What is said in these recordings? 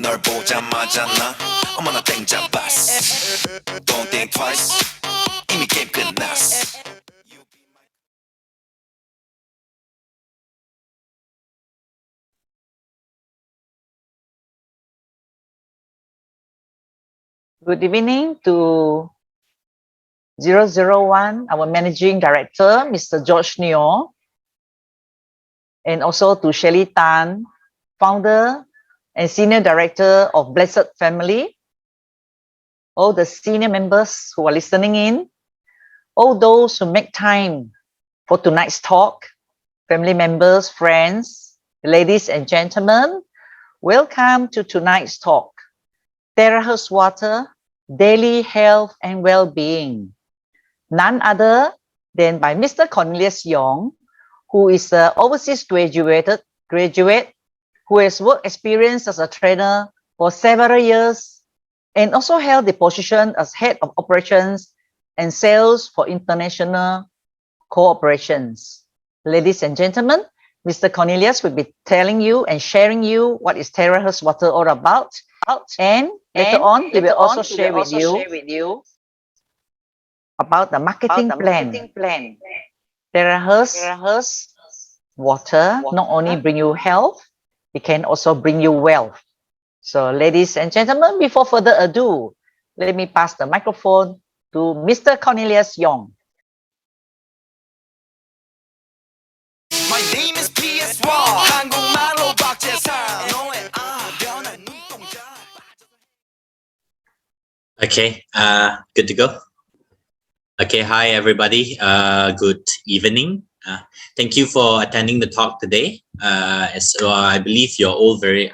널 보자마자 나 어머나 땡잡았어. Don't think twice. 이미 게임 끝났어. Good evening to 001, our Managing Director, Mr. George Neo, and also to Shelly Tan, Founder and Senior Director of Blessed Family, all the senior members who are listening in, all those who make time for tonight's talk, family members, friends, ladies and gentlemen, welcome to tonight's talk. TeraHertz Water, Daily Health and Well-Being. None other than by Mr. Cornelius Yong, who is an overseas graduate who has work experience as a trainer for several years and also held the position as Head of Operations and Sales for International Cooperations. Ladies and gentlemen, Mr. Cornelius will be telling you and sharing you what is TeraHertz Water all about. And later on, he will also share with you about the marketing plan. TeraHertz Water not only bring you health, it can also bring you wealth. So ladies and gentlemen, before further ado, let me pass the microphone to Mr. Cornelius Yong. My name is PS1. 한국말로 박재상. 너의 변한 눈동자. Okay, good to go. Okay, hi everybody. Good evening. Thank you for attending the talk today. I believe you're all very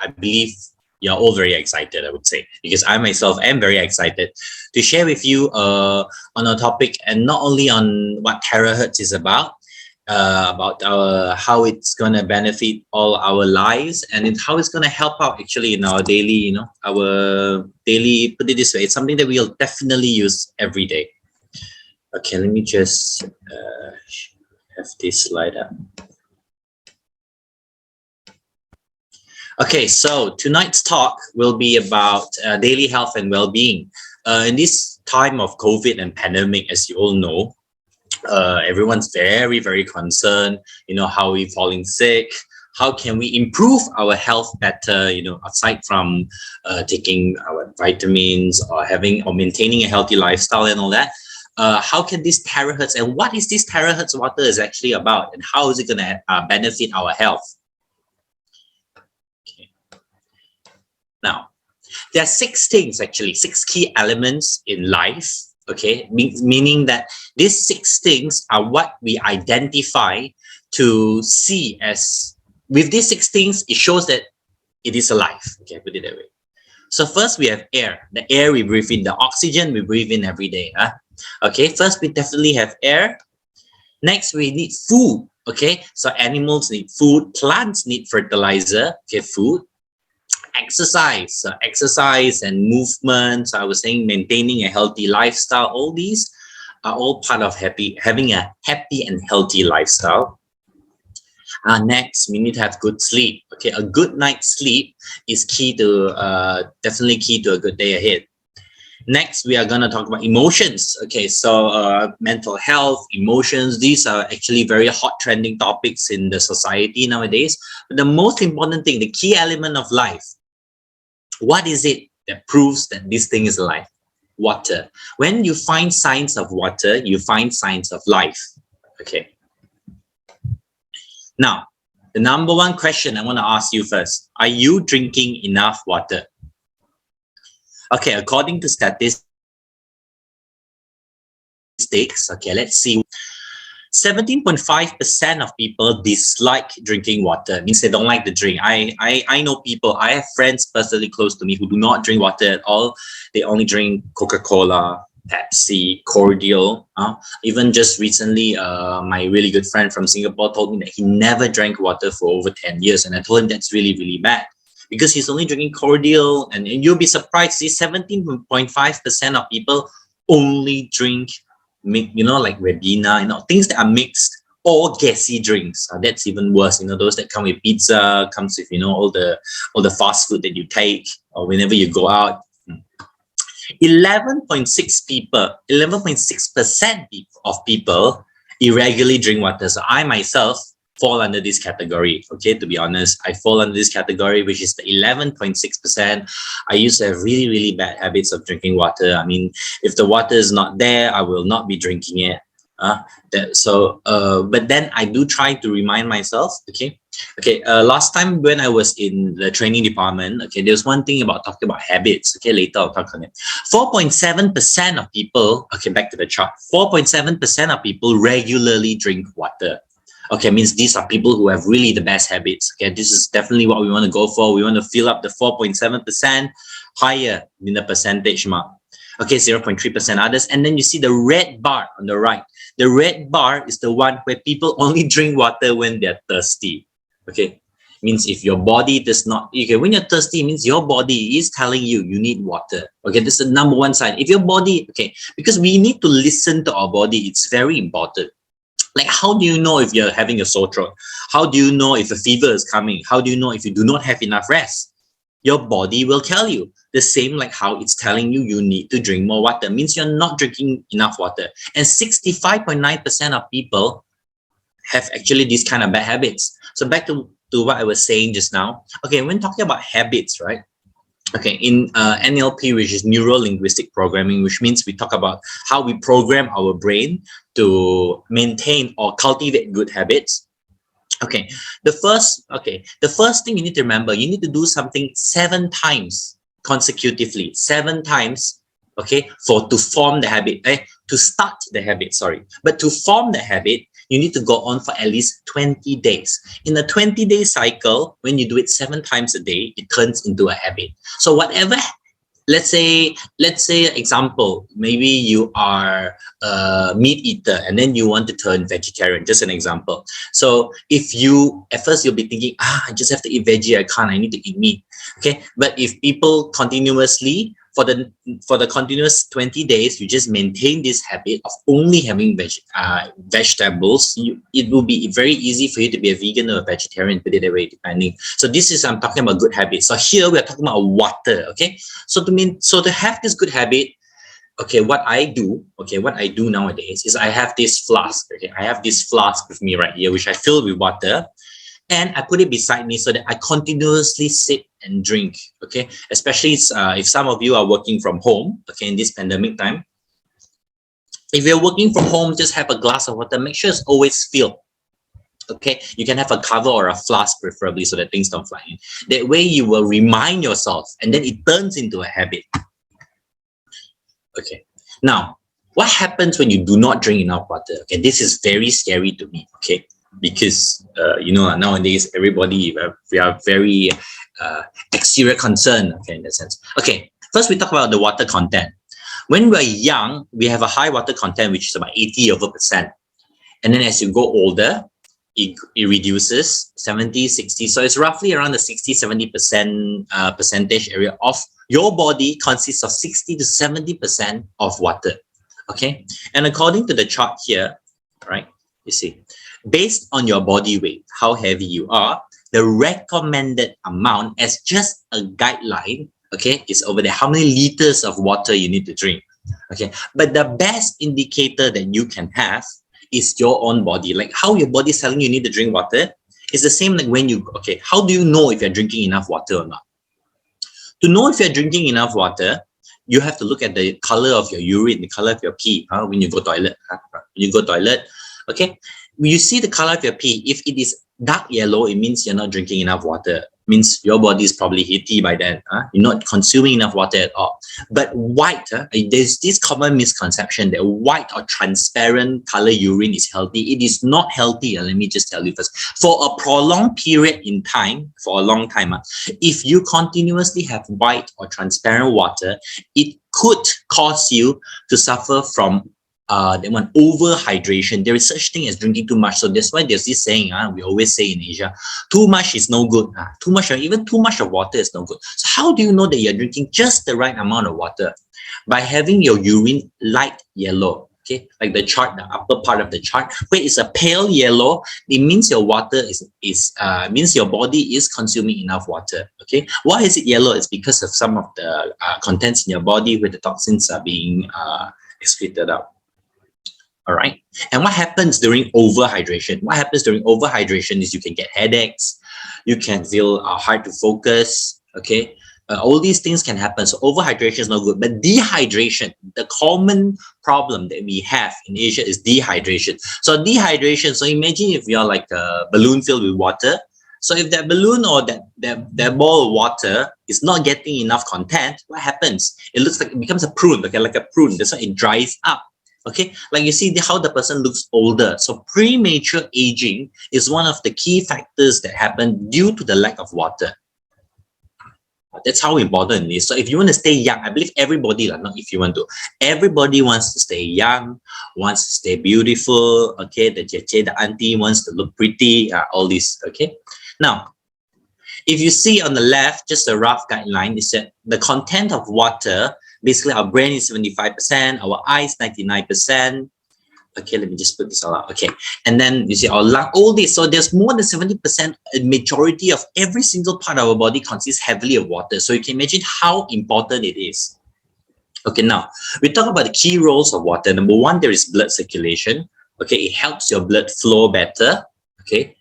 excited, I would say, because I myself am very excited to share with you on a topic, and not only on what TeraHertz is about how it's gonna benefit all our lives, and how it's gonna help out actually in our daily, put it this way, it's something that we'll definitely use every day. Okay, let me just have this slide up. Okay, so tonight's talk will be about daily health and well-being. In this time of COVID and pandemic, as you all know, everyone's very, very concerned, how we're falling sick, how can we improve our health better, aside from taking our vitamins or maintaining a healthy lifestyle and all that. How can this TeraHertz, and what is this TeraHertz water is actually about, and how is it going to benefit our health? Okay. Now, there are 6 things, actually, 6 key elements in life, okay, meaning that these 6 things are what we identify to see as, with these 6 things, it shows that it is alive, okay, put it that way. So first we have air, the air we breathe in, the oxygen we breathe in every day, huh? Okay, first we definitely have air. Next we need food, okay, so animals need food, plants need fertilizer, okay, food. Exercise, exercise and movement, so I was saying maintaining a healthy lifestyle, all these are all part of having a happy and healthy lifestyle. Next, we need to have good sleep, okay, a good night's sleep is key to, definitely key to a good day ahead. Next, we are going to talk about emotions. Okay, so mental health, emotions, these are actually very hot trending topics in the society nowadays. But the most important thing, the key element of life, what is it that proves that this thing is alive? Water. When you find signs of water, you find signs of life. Okay. Now, the number 1 question I want to ask you first, are you drinking enough water? Okay, according to statistics, okay, let's see. 17.5% of people dislike drinking water, means they don't like the drink. I know people, I have friends personally close to me who do not drink water at all. They only drink Coca-Cola, Pepsi, cordial. Even just recently, my really good friend from Singapore told me that he never drank water for over 10 years. And I told him that's really, really bad, because he's only drinking cordial, and you'll be surprised, see 17.5% of people only drink, like Bena, things that are mixed, or gassy drinks. That's even worse. You know, those that come with pizza, comes with, you know, all the fast food that you take or whenever you go out. 11.6% of people irregularly drink water. So I myself fall under this category. Okay, to be honest, I fall under this category, which is the 11.6%. I used to have really, really bad habits of drinking water. I mean, if the water is not there, I will not be drinking it. But then I do try to remind myself. Last time when I was in the training department, there's one thing about talking about habits. Later I'll talk on it. 4.7% of people, back to the chart, 4.7% of people regularly drink water. Means these are people who have really the best habits. This is definitely what we want to go for. We want to fill up the 4.7% higher than the percentage mark. 0.3% others. And then you see the red bar on the right. The red bar is the one where people only drink water when they're thirsty. Means if your body does not, when you're thirsty, means your body is telling you you need water. This is the number one sign. If your body, because we need to listen to our body, it's very important. Like, how do you know if you're having a sore throat? How do you know if a fever is coming? How do you know if you do not have enough rest? Your body will tell you. The same like how it's telling you you need to drink more water. Means you're not drinking enough water. And 65.9% of people have actually these kind of bad habits. So back to what I was saying just now. When talking about habits, right? In NLP, which is neuro-linguistic programming, which means we talk about how we program our brain to maintain or cultivate good habits. The first thing you need to remember, you need to do something 7 times consecutively, 7 times, to form the habit, to start the habit, but to form the habit, you need to go on for at least 20 days. In a 20-day cycle, when you do it 7 times a day, it turns into a habit. So whatever, let's say example, maybe you are a meat eater and then you want to turn vegetarian, just an example. So if you, at first you'll be thinking, I just have to eat veggie, I need to eat meat. But if people continuously, for the continuous 20 days, you just maintain this habit of only having vegetables, it will be very easy for you to be a vegan or a vegetarian, put it that way, depending. So this is, I'm talking about good habits. So here we're talking about water, So to have this good habit, what I do nowadays is I have this flask, I have this flask with me right here, which I fill with water. And I put it beside me so that I continuously sip and drink, Especially if some of you are working from home, in this pandemic time. If you're working from home, just have a glass of water. Make sure it's always filled, You can have a cover or a flask preferably so that things don't fly in. That way you will remind yourself and then it turns into a habit. Now, what happens when you do not drink enough water? This is very scary to me, Because, nowadays, everybody, we are very exterior concerned, in that sense. First we talk about the water content. When we're young, we have a high water content, which is about 80%. And then as you go older, it reduces 70, 60. So it's roughly around the 60, 70% percentage area of your body consists of 60 to 70% of water. And according to the chart here, right, you see, based on your body weight, how heavy you are, the recommended amount as just a guideline, is over there. How many liters of water you need to drink, But the best indicator that you can have is your own body. Like how your body is telling you need to drink water is the same like when you, how do you know if you're drinking enough water or not? To know if you're drinking enough water, you have to look at the color of your urine, the color of your pee, when you go toilet. When you go toilet, you see the color of your pee. If it is dark yellow, it means you're not drinking enough water. Means your body is probably healthy by then. You're not consuming enough water at all. But white, there's this common misconception that white or transparent color urine is healthy. It is not healthy. Let me just tell you first. For a prolonged period in time, for a long time, if you continuously have white or transparent water, it could cause you to suffer from overhydration. There is such thing as drinking too much. So that's why there's this saying, we always say in Asia, too much is no good. Too much, or even too much of water is no good. So how do you know that you're drinking just the right amount of water? By having your urine light yellow. Okay, like the chart, the upper part of the chart, where it's a pale yellow, it means your water means your body is consuming enough water. Okay, why is it yellow? It's because of some of the contents in your body where the toxins are being excreted out. All right, and what happens during overhydration? What happens during overhydration is you can get headaches, you can feel hard to focus. Okay. All these things can happen. So overhydration is not good. But dehydration, the common problem that we have in Asia is dehydration. So dehydration, so imagine if you're like a balloon filled with water. So if that balloon or that ball of water is not getting enough content, what happens? It looks like it becomes a prune, okay, like a prune. That's why it dries up. Okay, like you see how the person looks older. So premature aging is one of the key factors that happen due to the lack of water. That's how important it is. So if you want to stay young, I believe everybody, not if you want to, everybody wants to stay young, wants to stay beautiful, okay, the 𝗓𝗓𝗓, the auntie wants to look pretty, all this, okay. Now, if you see on the left, just a rough guideline is that the content of water, basically our brain is 75%, our eyes 99%. Okay, let me just put this all out. Okay, and then you see our lung, all this. So there's more than 70%, a majority of every single part of our body consists heavily of water. So you can imagine how important it is. Okay, now we talk about the key roles of water. Number one, there is blood circulation. Okay, it helps your blood flow better. Okay.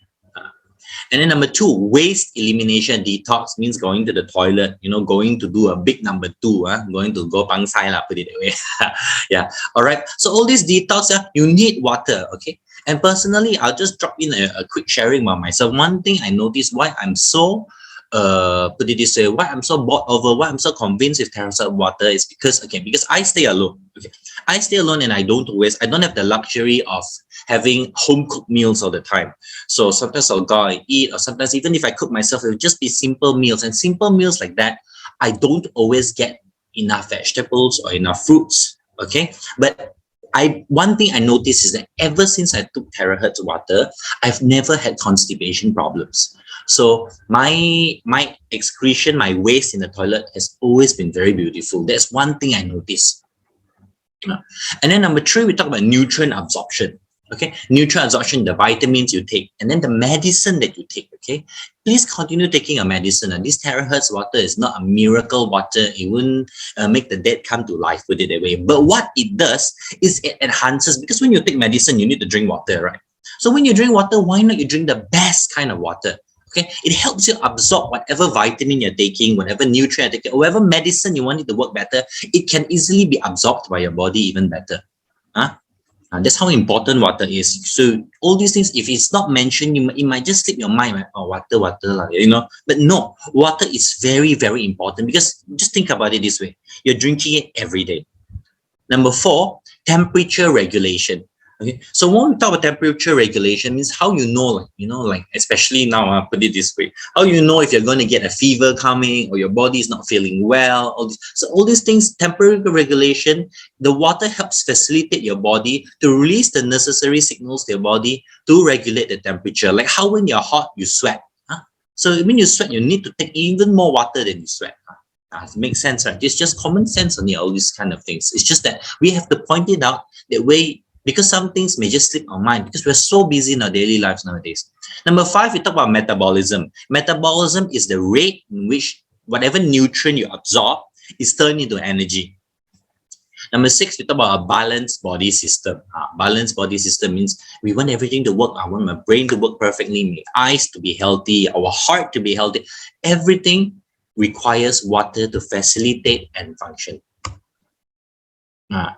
And then number two, waste elimination. Detox means going to the toilet, going to do a big number two, going to go 𝗙𝗢𝗧, put it that way. Yeah, all right. So all these detox, you need water, okay? And personally, I'll just drop in a quick sharing about myself. One thing I noticed why I'm so, put it this way, why I'm so bought over, why I'm so convinced with TeraHertz water is because I stay alone. Okay, I stay alone and I don't have the luxury of having home cooked meals all the time. So sometimes I'll go and eat, or sometimes even if I cook myself, it will just be simple meals. And simple meals like that, I don't always get enough vegetables or enough fruits. Okay, but one thing I noticed is that ever since I took TeraHertz water, I've never had constipation problems. So my excretion, my waste in the toilet has always been very beautiful. That's one thing I noticed. And then number three, we talk about nutrient absorption. Okay, nutrient absorption, the vitamins you take, and then the medicine that you take. Okay, please continue taking a medicine. And this TeraHertz water is not a miracle water. It wouldn't make the dead come to life, put it that way. But what it does is it enhances, because when you take medicine, you need to drink water, right? So when you drink water, why not you drink the best kind of water? Okay, it helps you absorb whatever vitamin you're taking, whatever nutrient you're taking, whatever medicine you want it to work better. It can easily be absorbed by your body even better. That's how important water is. So all these things, if it's not mentioned, it might just slip your mind, like, oh, water, But no, water is very, very important, because just think about it this way. You're drinking it every day. Number four, temperature regulation. Okay, so when we talk about temperature regulation, means how you know, especially now, I'll put it this way, how you know if you're going to get a fever coming or your body is not feeling well. So all these things, temperature regulation, the water helps facilitate your body to release the necessary signals to your body to regulate the temperature. Like how when you're hot, you sweat. So when you sweat, you need to take even more water than you sweat. It makes sense, right? It's just common sense on all these kind of things. It's just that we have to point it out that way, because some things may just slip our mind because we're so busy in our daily lives nowadays. Number five, we talk about metabolism. Metabolism is the rate in which whatever nutrient you absorb is turned into energy. Number six, we talk about a balanced body system. Balanced body system means we want everything to work. I want my brain to work perfectly, my eyes to be healthy, our heart to be healthy. Everything requires water to facilitate and function.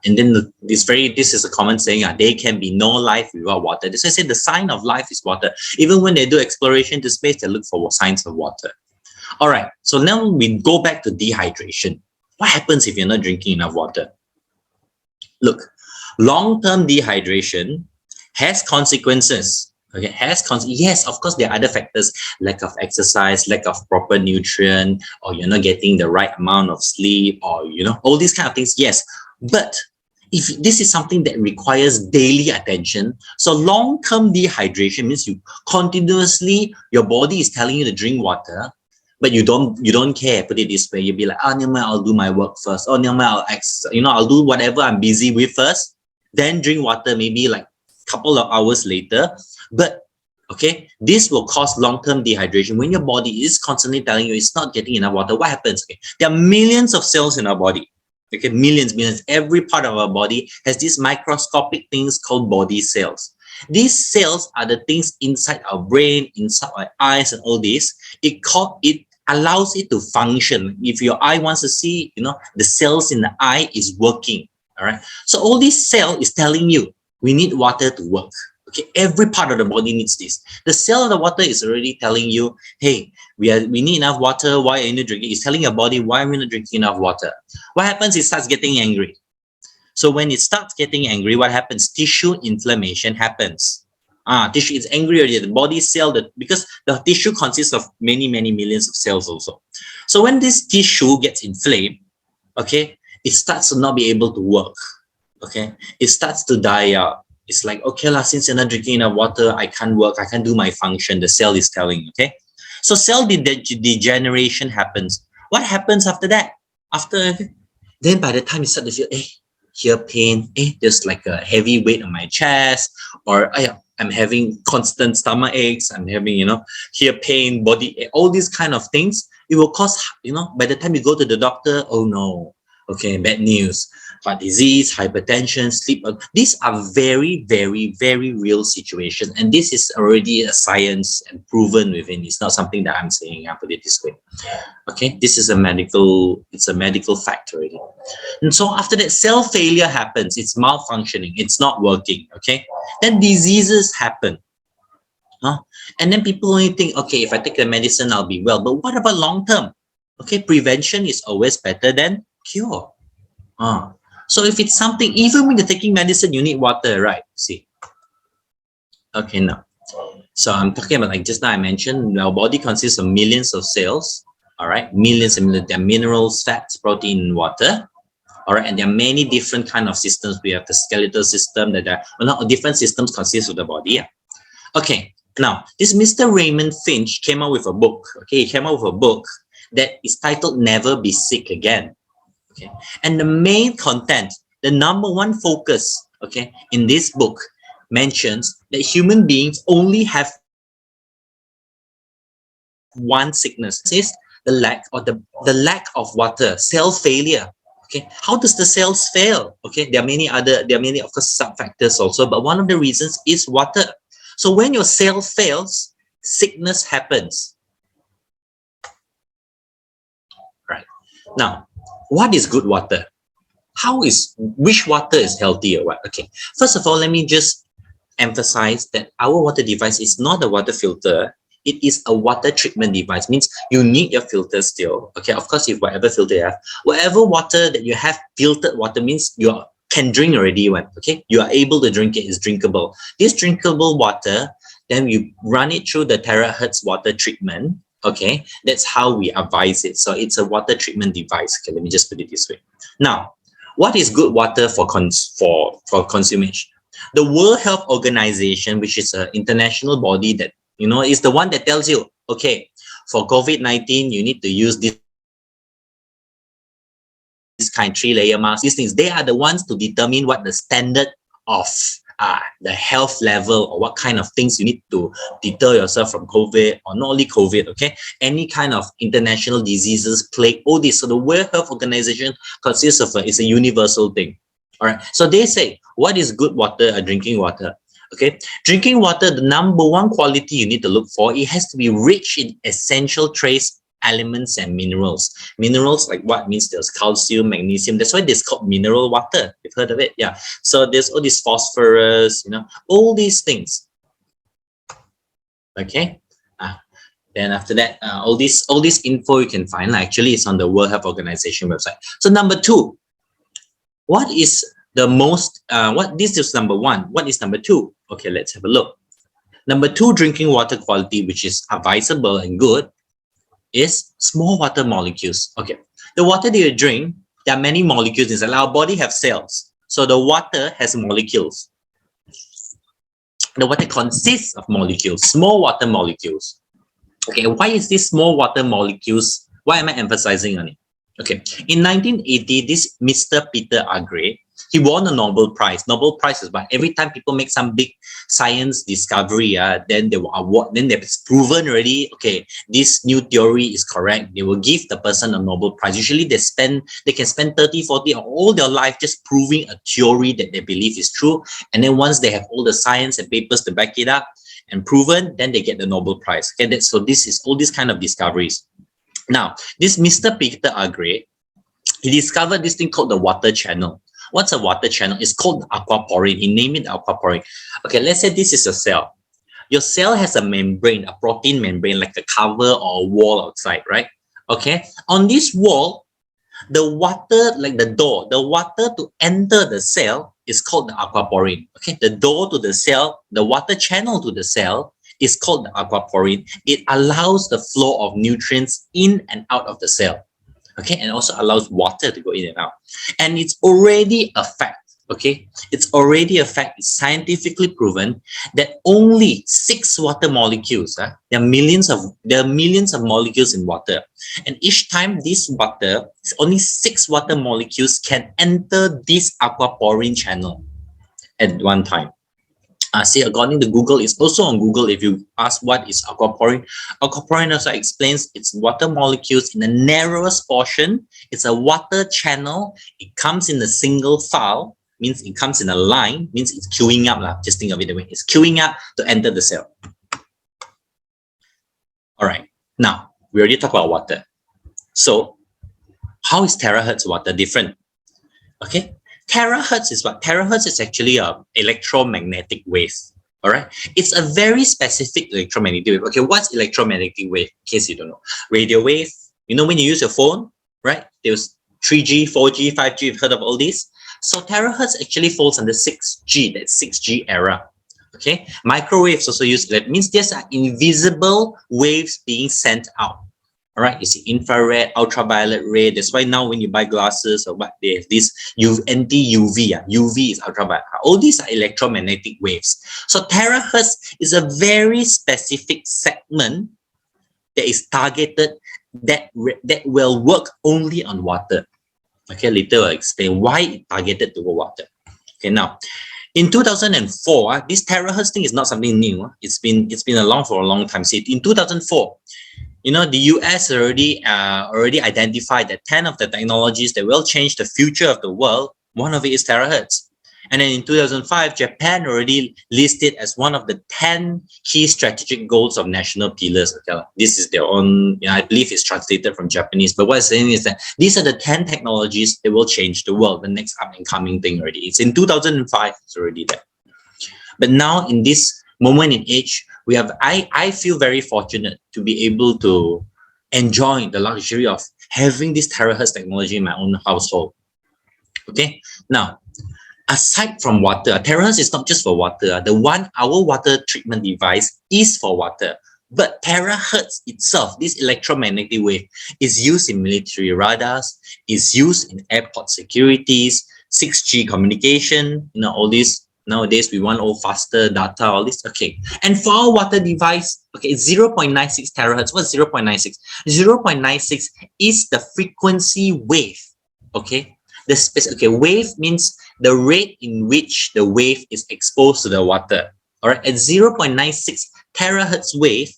And then this is a common saying, there can be no life without water. This I said the sign of life is water. Even when they do exploration to space, they look for signs of water. All right, so now we go back to dehydration. What happens if you're not drinking enough water? Look, long-term dehydration has consequences. Okay, yes, of course, there are other factors, lack of exercise, lack of proper nutrient, or you're not getting the right amount of sleep, or all these kind of things. Yes. But if this is something that requires daily attention, so long-term dehydration means you continuously, your body is telling you to drink water, but you don't care. Put it this way, you'll be like, never mind, I'll do my work first. Never mind, I'll do whatever I'm busy with first. then drink water maybe like a couple of hours later. But okay, this will cause long-term dehydration. When your body is constantly telling you it's not getting enough water, what happens? Okay, there are millions of cells in our body. Okay, millions. Every part of our body has these microscopic things called body cells. These cells are the things inside our brain, inside our eyes, and all this. It allows it to function. If your eye wants to see, the cells in the eye is working. All right. So all these cell is telling you we need water to work. Okay, every part of the body needs this. The cell of the water is already telling you, hey, we need enough water. Why are you not drinking? It's telling your body why are we not drinking enough water. What happens? It starts getting angry. So when it starts getting angry, what happens? Tissue inflammation happens. Tissue is angry already. The body cell, because the tissue consists of many millions of cells also. So when this tissue gets inflamed, okay, it starts to not be able to work. Okay, it starts to die out. It's like, okay, since you're not drinking enough water, I can't work, I can't do my function. The cell is telling you, okay? So cell degeneration happens. What happens after that? Then by the time you start to feel, here pain, there's like a heavy weight on my chest, or I'm having constant stomach aches, I'm having, here pain, body, all these kind of things, it will cause, by the time you go to the doctor, oh no, okay, bad news. Heart disease, hypertension, sleep. These are very real situations, and this is already a science and proven within. It's not something that I'm saying. I put it this way. Okay, this is it's a medical fact already. And so after that, cell failure happens. It's malfunctioning. It's not working. Okay, then diseases happen. And then people only think, okay, if I take the medicine, I'll be well. But what about long term? Okay, prevention is always better than cure. So if it's something, even when you're taking medicine, you need water, right? See. Okay, now. So I'm talking about, like just now I mentioned, our body consists of millions of cells. All right, millions and millions. There are minerals, fats, protein, water. All right, and there are many different kind of systems. We have the skeletal system different systems consist of the body. Yeah. Okay, now this Mr. Raymond Finch came out with a book. Okay, he came out with a book that is titled "Never Be Sick Again." Okay. And the main content, the number one focus, okay, in this book mentions that human beings only have one sickness. Is the lack of water, cell failure. Okay, how does the cells fail? Okay, there are many of course sub factors also, but one of the reasons is water. So when your cell fails, sickness happens. Right now. What is good water? Which water is healthy or what? Okay, first of all, let me just emphasize that our water device is not a water filter. It is a water treatment device. Means you need your filter still. Okay, of course, if whatever filter you have, whatever water that you have, filtered water means you can drink already. Okay, you are able to drink it. It's drinkable. This drinkable water, then you run it through the TeraHertz water treatment. Okay, that's how we advise it. So it's a water treatment device. Okay, let me just put it this way. Now, what is good water for consumption? The World Health Organization, which is an international body that, is the one that tells you, okay, for COVID-19, you need to use this kind 3-layer mask. These things, they are the ones to determine what the standard of the health level, or what kind of things you need to deter yourself from COVID, or not only COVID, okay, any kind of international diseases, plague, all this. So the World Health Organization consists of it's a universal thing. All right, so they say what is good water or drinking water? Okay, drinking water, the number one quality you need to look for, it has to be rich in essential trace elements and minerals. Minerals, like what means there's calcium, magnesium. That's why it's called mineral water. You've heard of it? Yeah. So there's all these phosphorus, all these things. Okay. Then after that, all this info you can find. Actually, it's on the World Health Organization website. So number two, what is the most? This is number one. What is number two? Okay, let's have a look. Number two, drinking water quality, which is advisable and good, is small water molecules. Okay, the water that you drink, there are many molecules inside. Our body have cells, so the water has molecules. The water consists of molecules, small water molecules. Okay, why is this small water molecules? Why am I emphasizing on it? Okay, in 1980, this Mr. Peter Agre, He won a Nobel Prize. Nobel Prize is what every time people make some big science discovery, then they will award. Then it's proven already. Okay, this new theory is correct. They will give the person a Nobel Prize. Usually they can spend 30, 40 or all their life just proving a theory that they believe is true. And then once they have all the science and papers to back it up and proven, then they get the Nobel Prize. Okay, so this is all these kind of discoveries. Now, this Mr. 𝗙𝗢𝗥𝗧𝗛, he discovered this thing called the water channel. What's a water channel? It's called aquaporine. He named it aquaporine. Okay, let's say this is a cell. Your cell has a membrane, a protein membrane, like a cover or a wall outside, right? Okay, on this wall, the water, like the door, the water to enter the cell is called the aquaporine. Okay, the door to the cell, the water channel to the cell is called the aquaporine. It allows the flow of nutrients in and out of the cell. Okay, and also allows water to go in and out. And it's already a fact, okay? It's already a fact, it's scientifically proven that only 6 water molecules, there are millions of molecules in water. And each time this water, only 6 water molecules can enter this aquaporine channel at one time. See, according to Google, it's also on Google. If you ask what is aquaporine, aquaporine also explains it's water molecules in the narrowest portion. It's a water channel. It comes in a single file, means it comes in a line, means it's queuing up. Just think of it the way it's queuing up to enter the cell. All right, now we already talked about water. So, how is TeraHertz water different? Okay. TeraHertz is what? TeraHertz is actually an electromagnetic wave. All right, it's a very specific electromagnetic wave. Okay, what's electromagnetic wave? In case you don't know, radio wave. You know when you use your phone, right? There's 3G, 4G, 5G. You've heard of all these. So TeraHertz actually falls under 6G. That's 6G era. Okay, microwaves also use that. Means there's invisible waves being sent out. All right, you see infrared, ultraviolet ray. That's why now when you buy glasses or what, they have this anti-UV. UV is ultraviolet. All these are electromagnetic waves. So TeraHertz is a very specific segment that is targeted that will work only on water. Okay, later I'll explain why it targeted to water. Okay, now in 2004, this TeraHertz thing is not something new. It's been along for a long time. See, in 2004. You know, the US already identified that 10 of the technologies that will change the future of the world, one of it is TeraHertz. And then in 2005, Japan already listed as one of the 10 key strategic goals of national pillars. Okay, this is their own, I believe it's translated from Japanese, but what it's saying is that these are the 10 technologies that will change the world, the next up and coming thing already. It's in 2005, it's already there. But now in this moment in age, we have, I feel very fortunate to be able to enjoy the luxury of having this TeraHertz technology in my own household. Okay, now aside from water, TeraHertz is not just for water. Our water treatment device is for water, but TeraHertz itself, this electromagnetic wave, is used in military radars, is used in airport securities, 6G communication, you know, all these. Nowadays, we want all faster data, all this. Okay. And for our water device, okay, it's 0.96 terahertz. What's 0.96? 0.96 is the frequency wave. Okay. Wave means the rate in which the wave is exposed to the water. All right. At 0.96 terahertz wave,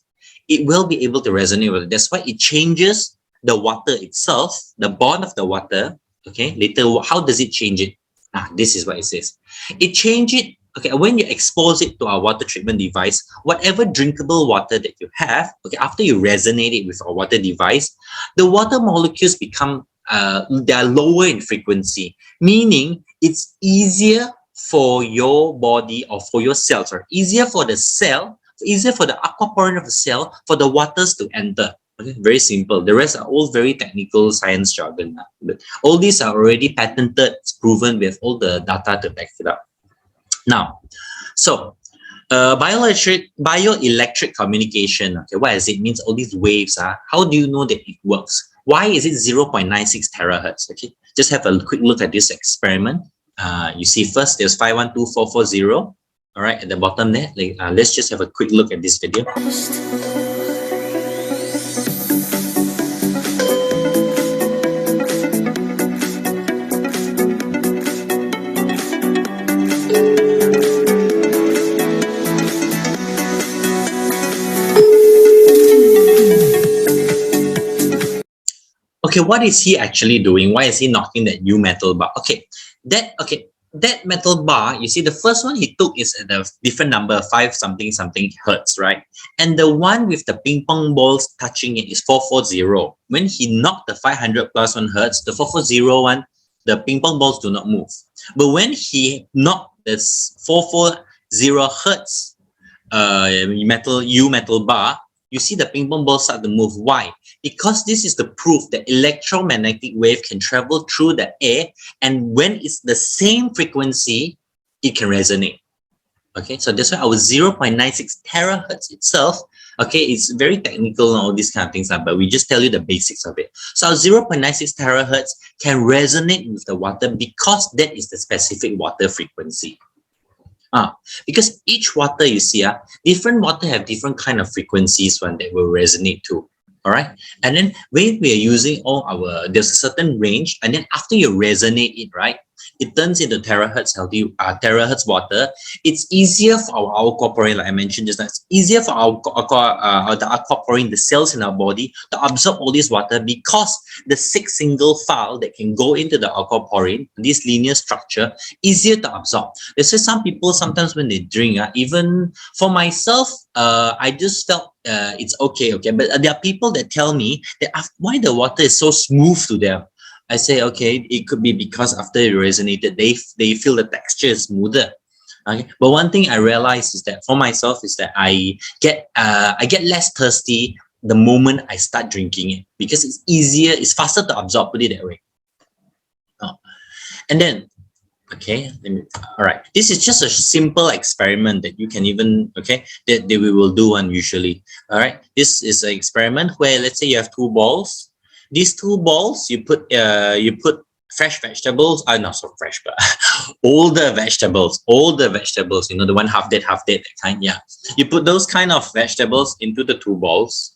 it will be able to resonate with it. That's why it changes the water itself, the bond of the water. Okay. Later, how does it change it? This is what it says. It changes it, okay, when you expose it to our water treatment device, whatever drinkable water that you have, okay, after you resonate it with our water device, the water molecules become, they are lower in frequency, meaning it's easier for your body or for your cells, or easier for the cell, easier for the aquaporine of the cell, for the waters to enter. Okay, very simple. The rest are all very technical science jargon. But all these are already patented, it's proven with all the data to back it up. Now, so bioelectric communication. Okay, what does it mean? All these waves. How do you know that it works? Why is it 0.96 terahertz? Okay, just have a quick look at this experiment. You see, first there's 512,440. All right, at the bottom there. Let's just have a quick look at this video. Okay, what is he actually doing? Why is he knocking that U metal bar? That metal bar, you see, the first one he took is at a different number, 5 something something hertz, right? And the one with the ping pong balls touching it is 440. When he knocked the 500 plus 1 hertz, the 440 one, the ping pong balls do not move. But when he knocked this 440 hertz metal bar, you see the ping pong balls start to move. Why? Because this is the proof that electromagnetic wave can travel through the air, and when it's the same frequency, it can resonate. Okay, so that's why our 0.96 terahertz itself, okay, it's very technical and all these kind of things, but we just tell you the basics of it. So our 0.96 terahertz can resonate with the water because that is the specific water frequency. Because each water, you see, different water have different kind of frequencies when they will resonate to. All right, and then when we are using all our, there's a certain range, and then after you resonate it, right, it turns into terahertz terahertz water. It's easier for our corporeal, like I mentioned just now, it's easier for our corporeal, the cells in our body, to absorb all this water because the 6 single file that can go into the corporeal, this linear structure, easier to absorb. There's just some people sometimes when they drink, even for myself, I just felt it's okay, but there are people that tell me that why the water is so smooth to them. I say, okay, it could be because after it resonated, they feel the texture is smoother. Okay, but one thing I realized is that for myself is that I get less thirsty the moment I start drinking it because it's easier, it's faster to absorb. Put it that way. And then, okay, all right. This is just a simple experiment that you can even, okay, that we will do one usually. All right, this is an experiment where let's say you have 2 balls. These 2 balls, you put fresh vegetables, not so fresh, but older vegetables, you know, the one half dead, that kind, yeah. You put those kind of vegetables into the 2 balls.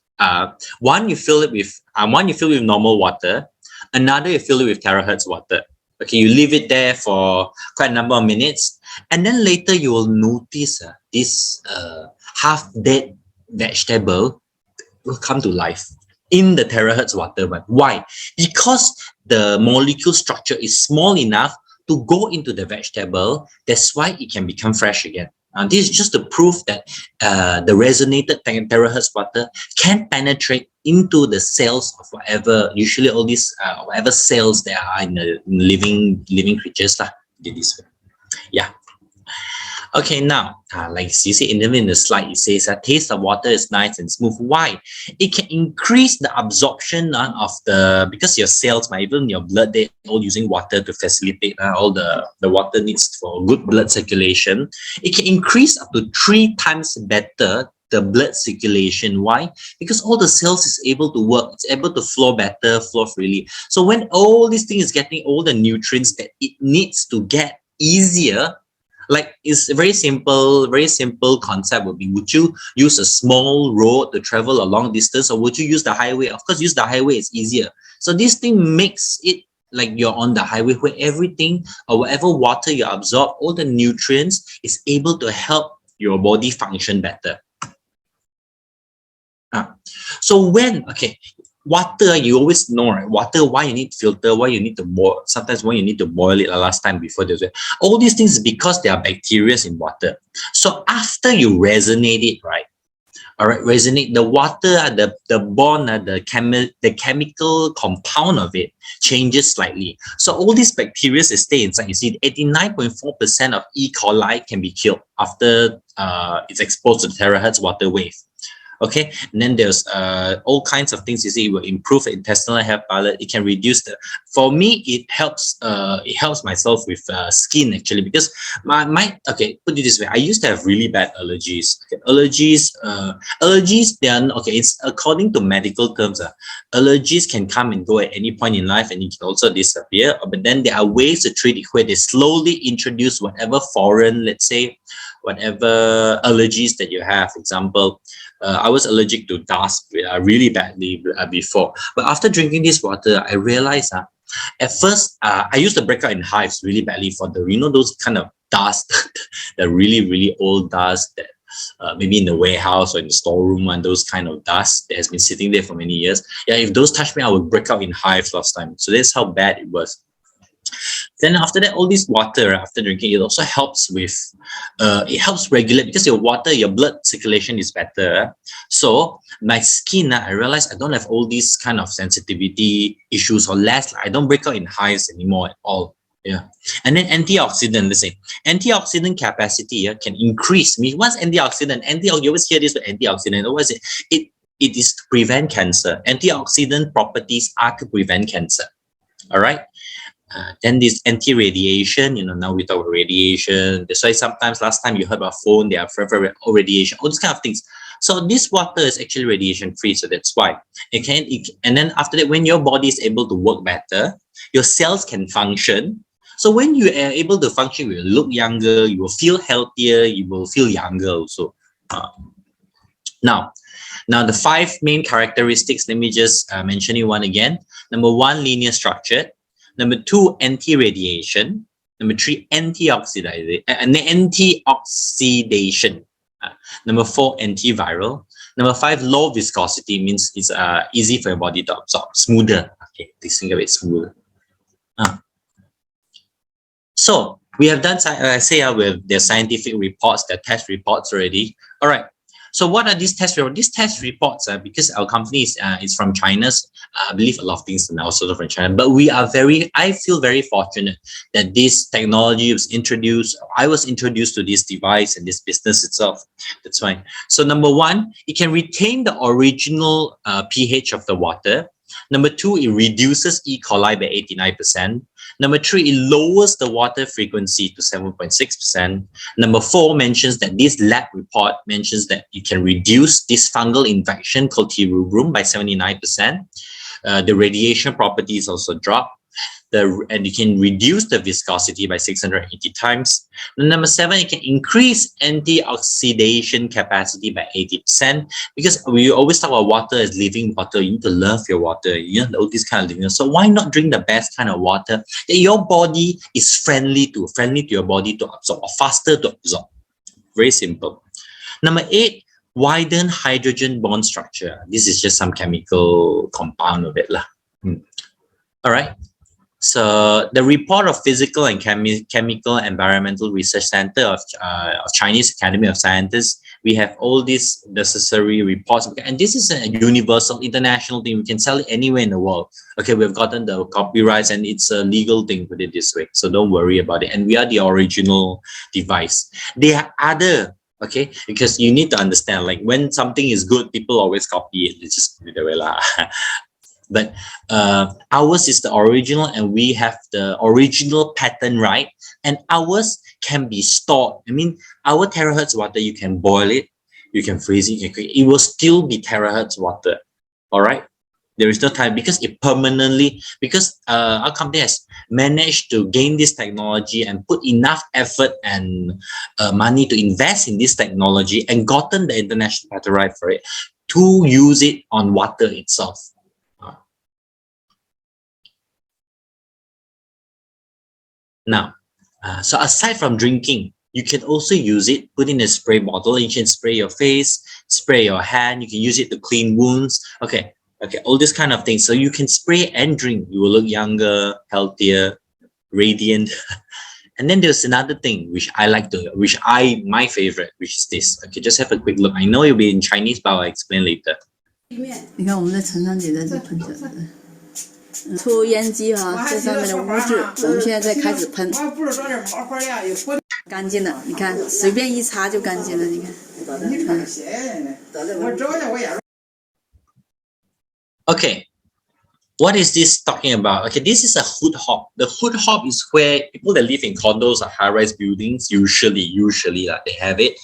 One you fill it with normal water, another you fill it with terahertz water. Okay, you leave it there for quite a number of minutes, and then later you will notice this half dead vegetable will come to life in the terahertz water. But why? Because the molecule structure is small enough to go into the vegetable. That's why it can become fresh again. This is just to prove that the resonated terahertz water can penetrate into the cells of whatever, usually all these whatever cells there are in the living creatures this way. Yeah. Okay, now, like you see in the slide, it says that taste of water is nice and smooth. Why? It can increase the absorption of because your cells, even your blood, they're all using water to facilitate all the water needs for good blood circulation. It can increase up to 3 times better the blood circulation. Why? Because all the cells is able to work, it's able to flow better, flow freely. So when all this thing is getting all the nutrients that it needs to get easier, like it's a very simple concept would be, would you use a small road to travel a long distance, or would you use the highway? Of course, use the highway, it's easier. So this thing makes it like you're on the highway where everything or whatever water you absorb, all the nutrients is able to help your body function better. So when, okay, water, you always know, right? Water, why you need to filter, why you need to boil, sometimes why you need to boil it last time before there's all these things is because there are bacteria in water. So after you resonate it, right? All right, resonate the water, the bond, the chemical compound of it changes slightly. So all these bacteria stay inside. You see, 89.4% of E. coli can be killed after it's exposed to the terahertz water wave. Okay, and then there's all kinds of things. You see, it will improve intestinal health balance. It can reduce for me, it helps myself with skin actually, because okay, put it this way, I used to have really bad allergies. Okay, allergies, they are, okay, it's according to medical terms, allergies can come and go at any point in life, and it can also disappear. But then there are ways to treat it where they slowly introduce whatever foreign, let's say, whatever allergies that you have. For example, I was allergic to dust really badly before, but after drinking this water, I realized at first I used to break out in hives really badly for the, you know, those kind of dust, the really old dust that maybe in the warehouse or in the storeroom, and those kind of dust that has been sitting there for many years. Yeah, if those touch me, I would break out in hives last time. So that's how bad it was. Then after that, all this water after drinking, it also helps with, it helps regulate, because your water, your blood circulation is better. So my skin, I realized I don't have all these kind of sensitivity issues or less. I don't break out in hives anymore at all. Yeah. And then antioxidant, let's say, antioxidant capacity can increase. What's antioxidant? You always hear this with antioxidant. What is it? It is to prevent cancer. Antioxidant properties are to prevent cancer. All right. Then this anti-radiation, now we talk about radiation. That's why sometimes last time you heard about phone, they are for radiation, all these kind of things. So this water is actually radiation free. So that's why and then after that, when your body is able to work better, your cells can function. So when you are able to function, you will look younger, you will feel healthier, you will feel younger also. Now the 5 main characteristics, let me just mention you one again. Number 1, linear structured. Number 2, anti-radiation. Number 3, antioxidation. Number 4, antiviral. Number 5, low viscosity, means it's easy for your body to absorb, smoother. Okay, please think of it smoother. So we have done, with their scientific reports, their test reports already. All right. So what are these test reports? These test reports are, because our company is from China. I believe a lot of things are now sort of from China, but I feel very fortunate that this technology was introduced. I was introduced to this device and this business itself. That's why. So number 1, it can retain the original pH of the water. Number 2, it reduces E. coli by 89%. Number 3, it lowers the water frequency to 7.6%. Number 4 mentions that this lab report mentions that it can reduce this fungal infection called 𝗘𝗓𝗏 by 79%. The radiation properties also drop. And you can reduce the viscosity by 680 times. And number 7, it can increase antioxidation capacity by 80%. Because we always talk about water as living water. You need to love your water. All these kind of things. So why not drink the best kind of water that your body is friendly to your body to absorb, or faster to absorb? Very simple. Number 8, widen hydrogen bond structure. This is just some chemical compound of it. All right. So the report of Physical and Chemical Environmental Research Center of Chinese Academy of Sciences, we have all these necessary reports. And this is a universal, international thing. We can sell it anywhere in the world. Okay, we've gotten the copyrights and it's a legal thing, put it this way. So don't worry about it. And we are the original device. There are other, okay, because you need to understand, like when something is good, people always copy it. It's just the way lah. But ours is the original, and we have the original patent right, and ours can be stored. I mean, our TeraHertz water, you can boil it, you can freeze it, it will still be TeraHertz water. All right, there is no time, because it permanently, because our company has managed to gain this technology and put enough effort and money to invest in this technology and gotten the international patent right for it to use it on water itself. Now, so aside from drinking, you can also use it, put in a spray bottle. You can spray your face, spray your hand. You can use it to clean wounds. Okay, all this kind of things. So you can spray and drink. You will look younger, healthier, radiant. And then there's another thing which I like to, my favorite, which is this. Okay, just have a quick look. I know it'll be in Chinese, but I'll explain later. 你看我们在陈长姐在这喷着的。抽烟机哈，这上面的污渍，我们现在在开始喷，干净了。你看，随便一擦就干净了。你看，Okay, what is this talking about? Okay, this is a hood hop. The hood hop is where people that live in condos or high-rise buildings usually they have it,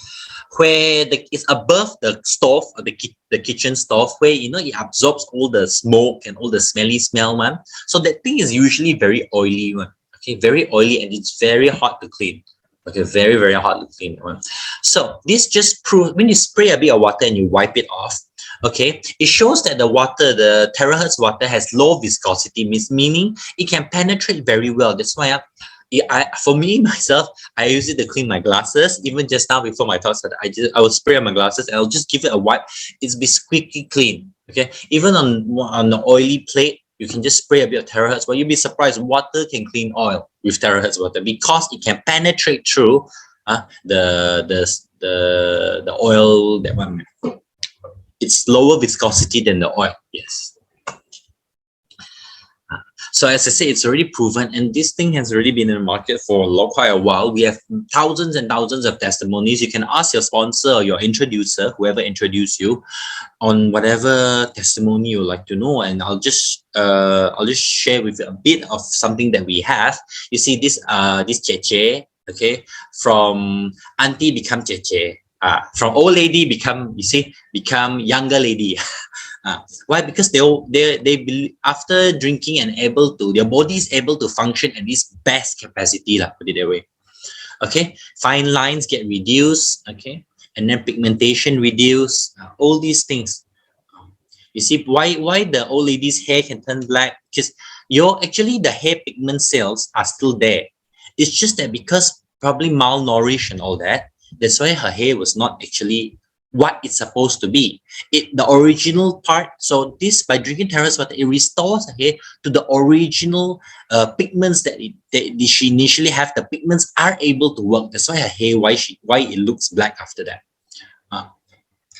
where it's above the stove or the kitchen stove, where it absorbs all the smoke and all the smelly smell, man. So that thing is usually very oily, man. Okay, very oily, and it's very hard to clean. Okay, very, very hard to clean, man. So this just proves, when you spray a bit of water and you wipe it off, okay, it shows that the water, the TeraHertz water, has low viscosity, meaning it can penetrate very well. That's why for me myself, I use it to clean my glasses. Even just now before my talk started, I will spray on my glasses and I'll just give it a wipe. It's be squeaky clean. Okay, even on the oily plate, you can just spray a bit of TeraHertz. But you'll be surprised, water can clean oil with TeraHertz water because it can penetrate through the oil, that one. It's lower viscosity than the oil. Yes. So as I say, it's already proven, and this thing has already been in the market for quite a while. We have thousands and thousands of testimonies. You can ask your sponsor or your introducer, whoever introduced you, on whatever testimony you like to know, and I'll just share with you a bit of something that we have. You see this 𝗓𝗓𝗧, okay, from auntie become 𝗓𝗓𝗧, from old lady become younger lady. Why? Because they believe after drinking and their body is able to function at its best capacity, put it that way. Okay, fine lines get reduced, okay, and then pigmentation reduced, all these things. You see why the old lady's hair can turn black? Because the hair pigment cells are still there. It's just that because probably malnourished and all that, that's why her hair was not actually what it's supposed to be. The original part. So this, by drinking TeraHertz water, it restores the hair to the original pigments that she initially have. The pigments are able to work. That's why her hair, why it looks black after that.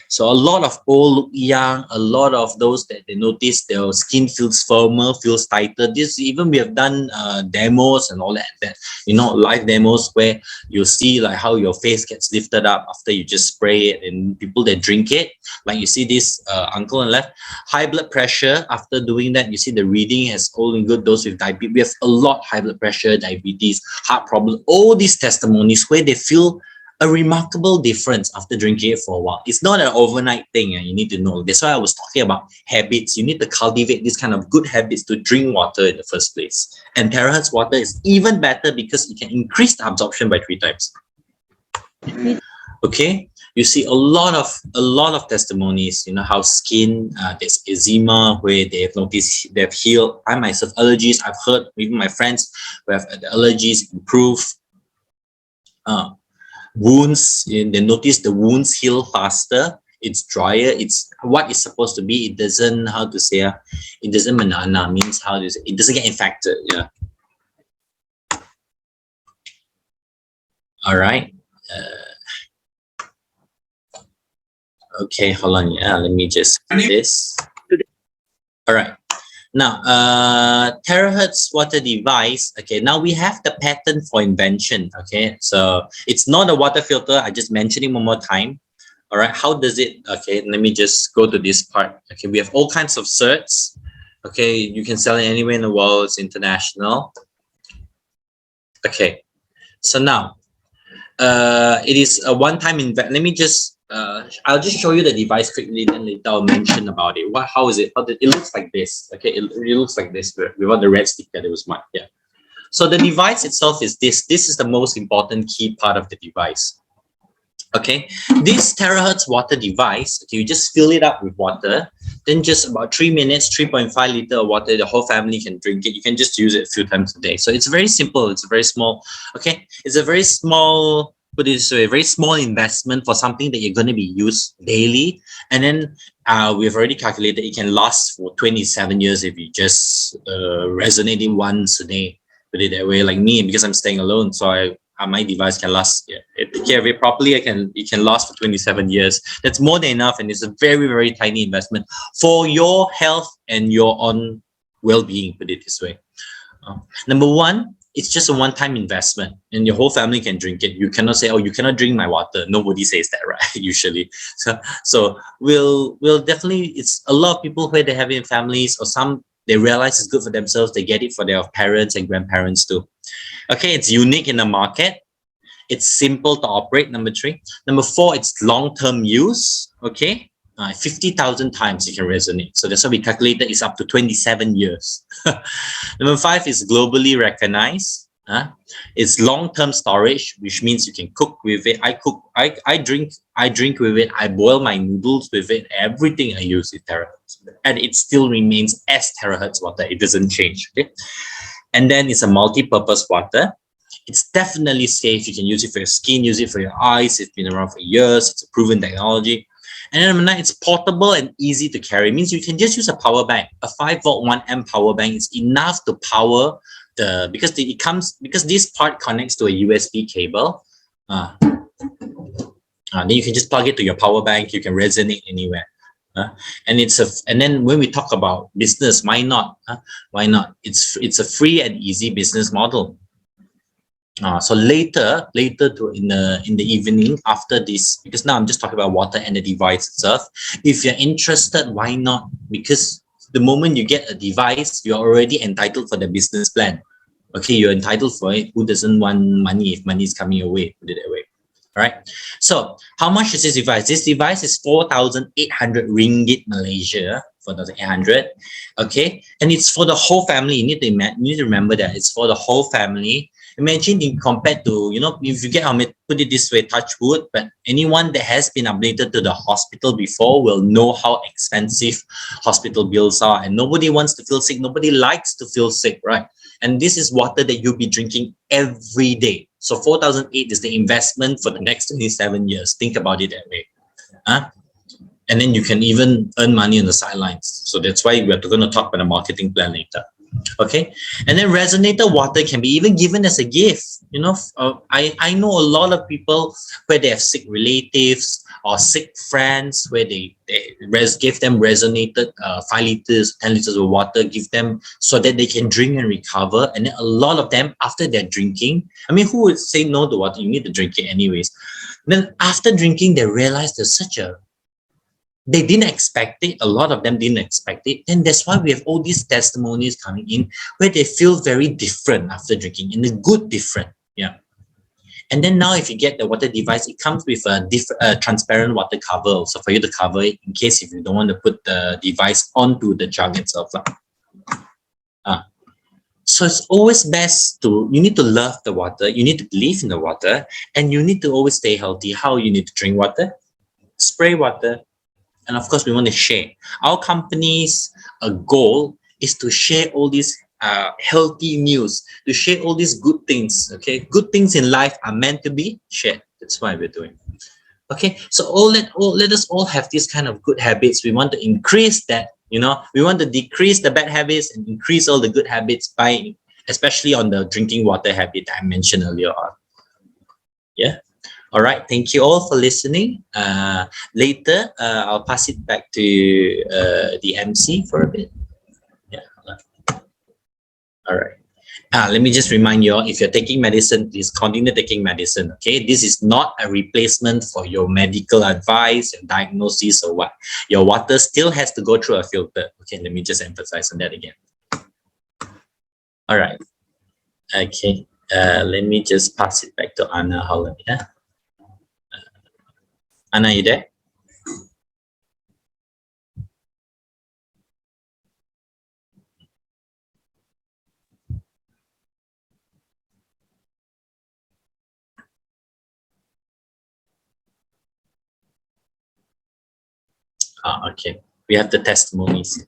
So a lot of old look young. A lot of those that they notice their skin feels firmer, feels tighter. This even we have done demos and all that. Live demos where you see like how your face gets lifted up after you just spray it, and people that drink it, like you see this uncle on the left, high blood pressure. After doing that, you see the reading has all in good. Those with diabetes, we have a lot high blood pressure, diabetes, heart problem. All these testimonies where they feel a remarkable difference after drinking it for a while. It's not an overnight thing, and you need to know. That's why I was talking about habits. You need to cultivate this kind of good habits to drink water in the first place. And TeraHertz water is even better because it can increase the absorption by 3 times. Okay, you see a lot of testimonies. How skin, there's eczema where they have noticed they've healed. I myself, allergies, I've heard even my friends who have the allergies improve. Wounds, they notice the wounds heal faster. It's drier. It's what it's supposed to be. It doesn't, it doesn't manana, means it doesn't get infected. Yeah. All right. Okay, hold on. Yeah, let me just do this. All right. Now, TeraHertz water device. Okay, now we have the patent for invention. Okay, so it's not a water filter. I just mentioned it one more time. All right, how does it? Okay, let me just go to this part. Okay, we have all kinds of certs. Okay, you can sell it anywhere in the world. It's international. Okay, so now, it is a one-time investment. Let me just. I'll just show you the device quickly, then later I'll mention about it. How is it? It looks like this. Okay, it looks like this without the red sticker. That was mine. Yeah. So the device itself is this. This is the most important key part of the device. Okay, this TeraHertz water device. Okay, you just fill it up with water. Then just about 3 minutes, 3.5 liter of water. The whole family can drink it. You can just use it a few times a day. So it's very simple. It's a very small. Okay, it's a very small. But it's a very small investment for something that you're going to be used daily. And then we've already calculated it can last for 27 years if you just resonate it once a day. Put it that way, like me, because I'm staying alone. So my device can last, take care of it properly, it can last for 27 years. That's more than enough, and it's a very, very tiny investment for your health and your own well-being, put it this way. Number one, it's just a one-time investment and your whole family can drink it. You cannot say, oh, you cannot drink my water. Nobody says that, right? Usually. So we'll definitely, it's a lot of people where they have it in families, or some, they realize it's good for themselves. They get it for their parents and grandparents too. Okay, it's unique in the market. It's simple to operate, number 3. Number 4, it's long-term use, okay? 50,000 times you can resonate. So that's why we calculated it's up to 27 years. Number 5 is globally recognized. It's long-term storage, which means you can cook with it. I drink with it. I boil my noodles with it. Everything I use is TeraHertz, and it still remains as TeraHertz water. It doesn't change. Okay, and then it's a multi-purpose water. It's definitely safe. You can use it for your skin, use it for your eyes. It's been around for years. It's a proven technology. And then number 9, it's portable and easy to carry. It means you can just use a power bank. A 5-volt 1 amp power bank is enough to power because this part connects to a USB cable. Then you can just plug it to your power bank. You can resonate anywhere. And then when we talk about business, why not? Why not? It's a free and easy business model. So later in the evening after this, because now I'm just talking about water and the device itself. If you're interested, why not? Because the moment you get a device, you're already entitled for the business plan. Okay, you're entitled for it. Who doesn't want money if money is coming your way? Put it that way. All right. So how much is this device? This device is 4,800 ringgit Malaysia. 4,800. Okay, and it's for the whole family. You need to remember that it's for the whole family. Imagine compared to, if you get, put it this way, touch wood, but anyone that has been admitted to the hospital before will know how expensive hospital bills are, and nobody wants to feel sick. Nobody likes to feel sick, right? And this is water that you'll be drinking every day. So 4,008 is the investment for the next 27 years. Think about it that way. And then you can even earn money on the sidelines. So that's why we're going to talk about the marketing plan later. Okay, and then resonator water can be even given as a gift. I know a lot of people where they have sick relatives or sick friends where they give them resonated 5 liters, 10 liters of water, give them so that they can drink and recover. And then a lot of them, after they're drinking, who would say no to water? You need to drink it anyways. Then after drinking, they realize there's they didn't expect it. A lot of them didn't expect it. And that's why we have all these testimonies coming in where they feel very different after drinking, in a good different. Yeah. And then now if you get the water device, it comes with a transparent water cover also for you to cover it in case if you don't want to put the device onto the jug itself. So it's always best you need to love the water, you need to believe in the water, and you need to always stay healthy. How you need to drink water? Spray water. And of course, we want to share. Our company's goal is to share all these healthy news, to share all these good things. Okay, good things in life are meant to be shared. That's why we're doing. Okay, so let us all have these kind of good habits. We want to increase that. We want to decrease the bad habits and increase all the good habits by, especially on the drinking water habit that I mentioned earlier on. Yeah. All right, thank you all for listening. Later, I'll pass it back to the MC for a bit. Yeah. All right. Let me just remind you all, if you're taking medicine, please continue taking medicine, okay? This is not a replacement for your medical advice, your diagnosis or what. Your water still has to go through a filter. Okay, let me just emphasize on that again. All right. Okay, let me just pass it back to Anna Holland, yeah? Anna, you there? Okay. We have the testimonies.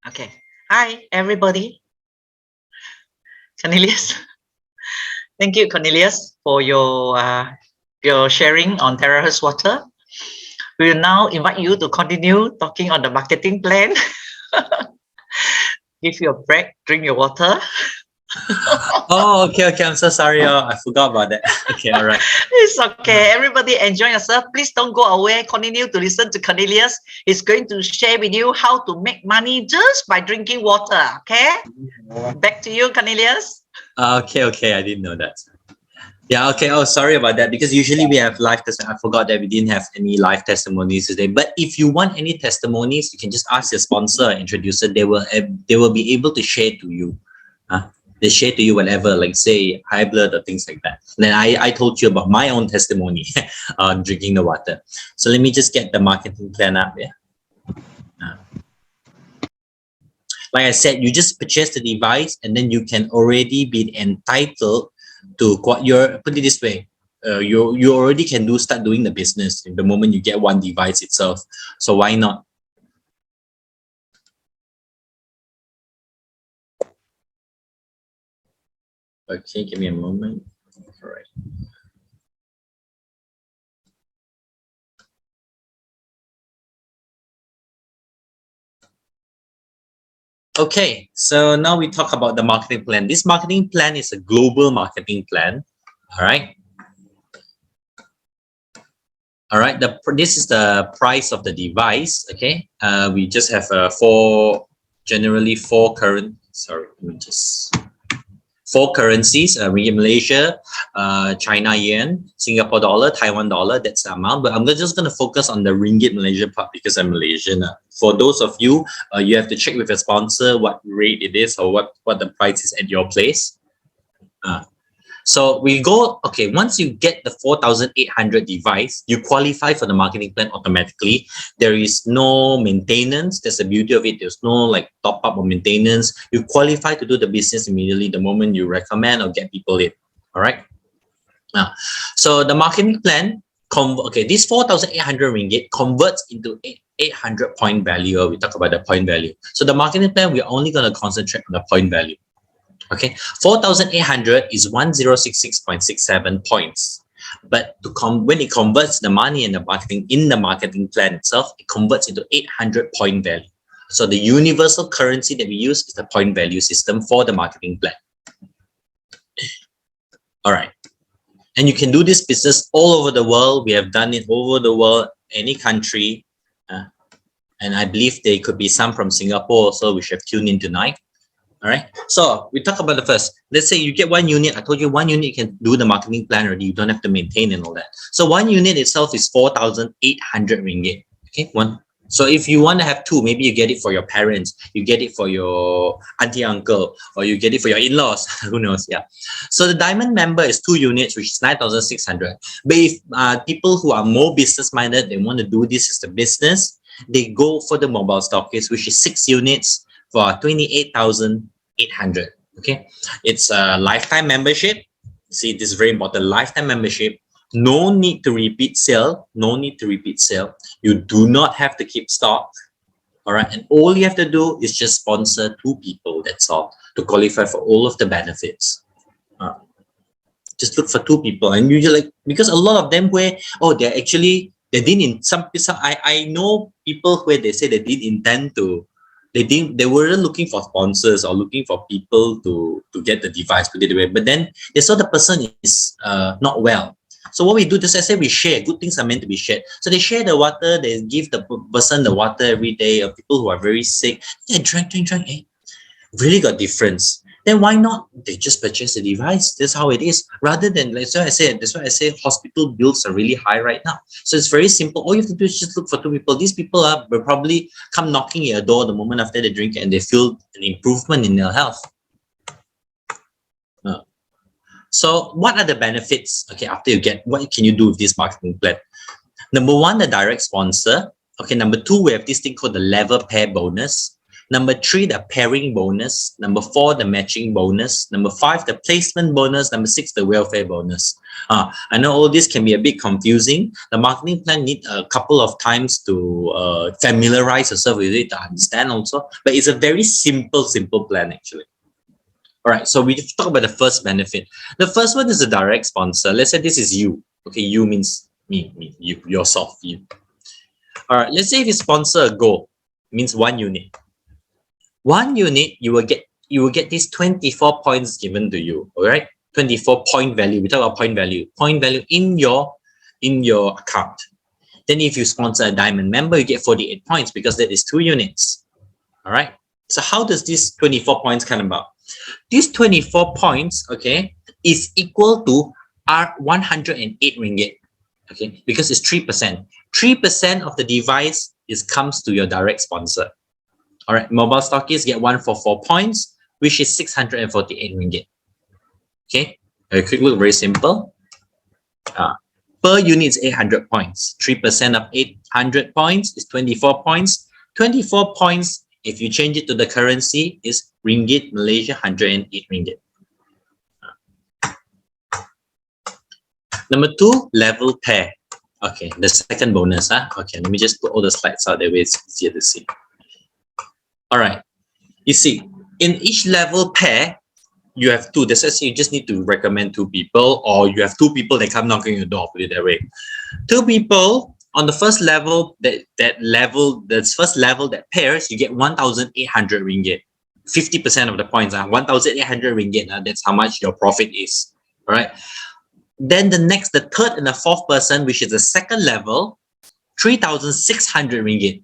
Okay. Hi, everybody. Cornelius. Thank you, Cornelius, for your sharing on TeraHertz water. We will now invite you to continue talking on the marketing plan. Give you a break, drink your water. Oh, okay. I'm so sorry. I forgot about that. Okay, all right. It's okay. Everybody enjoy yourself. Please don't go away. Continue to listen to Cornelius. He's going to share with you how to make money just by drinking water. Okay? Back to you, Cornelius. Okay. I didn't know that. Yeah, okay. Oh, sorry about that. Because usually we have live testimonies. I forgot that we didn't have any live testimonies today. But if you want any testimonies, you can just ask your sponsor, introducer. They will be able to share to you. They share to you whatever, like say high blood or things like that. And then I told you about my own testimony on drinking the water. So let me just get the marketing plan up. Yeah. Like I said, you just purchase the device and then you can already be entitled to what you're, put it this way, you already can start doing the business in the moment you get one device itself. So why not? Okay, give me a moment. All right. Okay, so now we talk about the marketing plan. This marketing plan is a global marketing plan. All right. All right. This is the price of the device. Okay. We just have generally four currencies: Ringgit Malaysia, China Yen, Singapore dollar, Taiwan dollar. That's the amount. But I'm just going to focus on the Ringgit Malaysia part because I'm Malaysian. For those of you, you have to check with your sponsor what rate it is or what the price is at your place. So we go, okay, once you get the 4,800 device, you qualify for the marketing plan automatically. There is no maintenance. That's the beauty of it. There's no like top up or maintenance. You qualify to do the business immediately the moment you recommend or get people in. All right. Now, so the marketing plan, this 4,800 ringgit converts into 800 point value. We talk about the point value. So the marketing plan, we're only going to concentrate on the point value. Okay, 4,800 is 1066.67 points. But when it converts the money and the marketing plan itself, it converts into 800 point value. So the universal currency that we use is the point value system for the marketing plan. All right. And you can do this business all over the world. We have done it all over the world, any country. And I believe there could be some from Singapore also, which have tuned in tonight. All right. So we talk about the first. Let's say you get 1 unit. I told you 1 unit can do the marketing plan already. You don't have to maintain and all that. So 1 unit itself is 4,800 ringgit. Okay. So if you want to have 2, maybe you get it for your parents, you get it for your auntie, uncle, or you get it for your in-laws. Who knows? Yeah. So the diamond member is 2 units, which is 9,600. But if people who are more business-minded, they want to do this as a business, they go for the mobile stockist, which is 6 units for 28,800. Okay. It's a lifetime membership. See, this is very important. Lifetime membership. No need to repeat sale. No need to repeat sale. You do not have to keep stock. All right. And all you have to do is just sponsor 2 people. That's all to qualify for all of the benefits. Just look for 2 people. And usually, because a lot of them where, they didn't, I know people where they say they didn't intend to, they weren't looking for sponsors or looking for people to get the device, put it away. But then they saw the person is not well. So what we do, just I say we share. Good things are meant to be shared. So they share the water. They give the person the water every day. Or people who are very sick, yeah, drink. Really got difference. Then why not? They just purchase the device. That's how it is. Rather than, that's why I say hospital bills are really high right now. So it's very simple. All you have to do is just look for 2 people. These people will probably come knocking at your door the moment after they drink and they feel an improvement in their health. So what are the benefits? Okay, after you get, what can you do with this marketing plan? Number 1, the direct sponsor. Okay, number 2, we have this thing called the level pair bonus. Number 3, the pairing bonus. Number 4, the matching bonus. Number 5, the placement bonus. Number 6, the welfare bonus. I know all this can be a bit confusing. The marketing plan needs a couple of times to familiarize yourself with it, to understand also. But it's a very simple plan actually. All right, so we talk about the first benefit. The first one is a direct sponsor. Let's say this is you. Okay, you means me, you, yourself, you. All right, let's say if you sponsor a goal, means 1 unit. 1 unit, you will get these 24 points given to you. All right, 24 point value. We talk about point value in your account. Then if you sponsor a diamond member, you get 48 points because that is 2 units. All right. So how does this 24 points come about? These 24 points, okay, is equal to 108 ringgit. Okay, because it's 3%. 3% of the device comes to your direct sponsor. All right, mobile stockists get 1 for 4 points, which is 648 ringgit. Okay, a quick look, very simple. Per unit is 800 points. 3% of 800 points is 24 points. 24 points If you change it to the currency, is ringgit Malaysia 108 ringgit. Number 2, level pair. Okay, the second bonus. Okay, let me just put all the slides out there where it's easier to see. All right, you see, in each level pair, you have 2. That's why you just need to recommend 2 people, or you have 2 people that come knocking your door, put it that way. 2 people on the first level, the first level that pairs, you get 1,800 ringgit. 50% of the points are 1,800 ringgit. That's how much your profit is. All right. Then the third and the fourth person, which is the second level, 3,600 ringgit.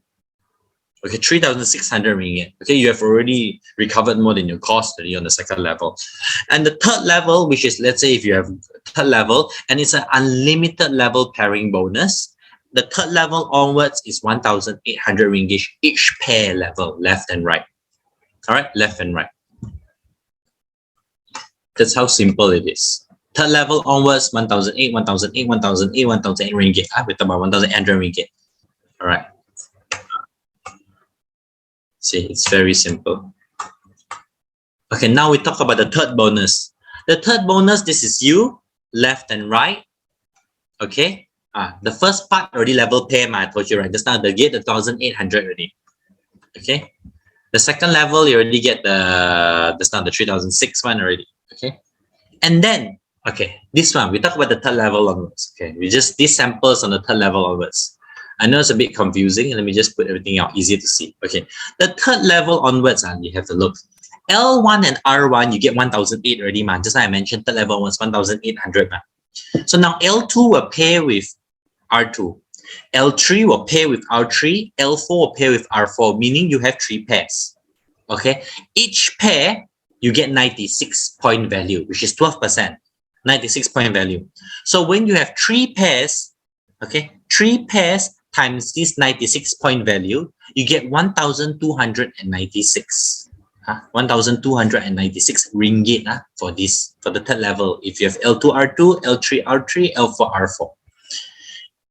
Okay, 3,600 ringgit. Okay, you have already recovered more than your cost already on the second level. And the third level, which is, let's say if you have third level, and it's an unlimited level pairing bonus, the third level onwards is 1,800 ringgit each pair level, left and right. All right, left and right. That's how simple it is. Third level onwards, 1,008, 1,008, 1,008, 1,008 ringgit. We're talking about 1,800 ringgit. All right. See, it's very simple. Okay, now we talk about the third bonus. The third bonus, this is you, left and right. Okay. The first part already level pair, I told you right. Just now they get the 1,800 already. Okay. The second level, you already get just now the 3,006 one already. Okay. And then, okay, this one, we talk about the third level onwards. Okay, these samples on the third level onwards. I know it's a bit confusing. Let me just put everything out, easier to see. Okay, the third level onwards, you have to look. L1 and R1, you get 1,008 already, man. Just like I mentioned, third level was 1,800, man. So now L2 will pair with R2. L3 will pair with R3. L4 will pair with R4, meaning you have 3 pairs. Okay, each pair, you get 96 point value, which is 12%. 96 point value. So when you have 3 pairs, okay, 3 pairs times this 96 point value, you get 1,296. 1,296 ringgit for the third level. If you have L2 R2, L3 R3, L4 R4.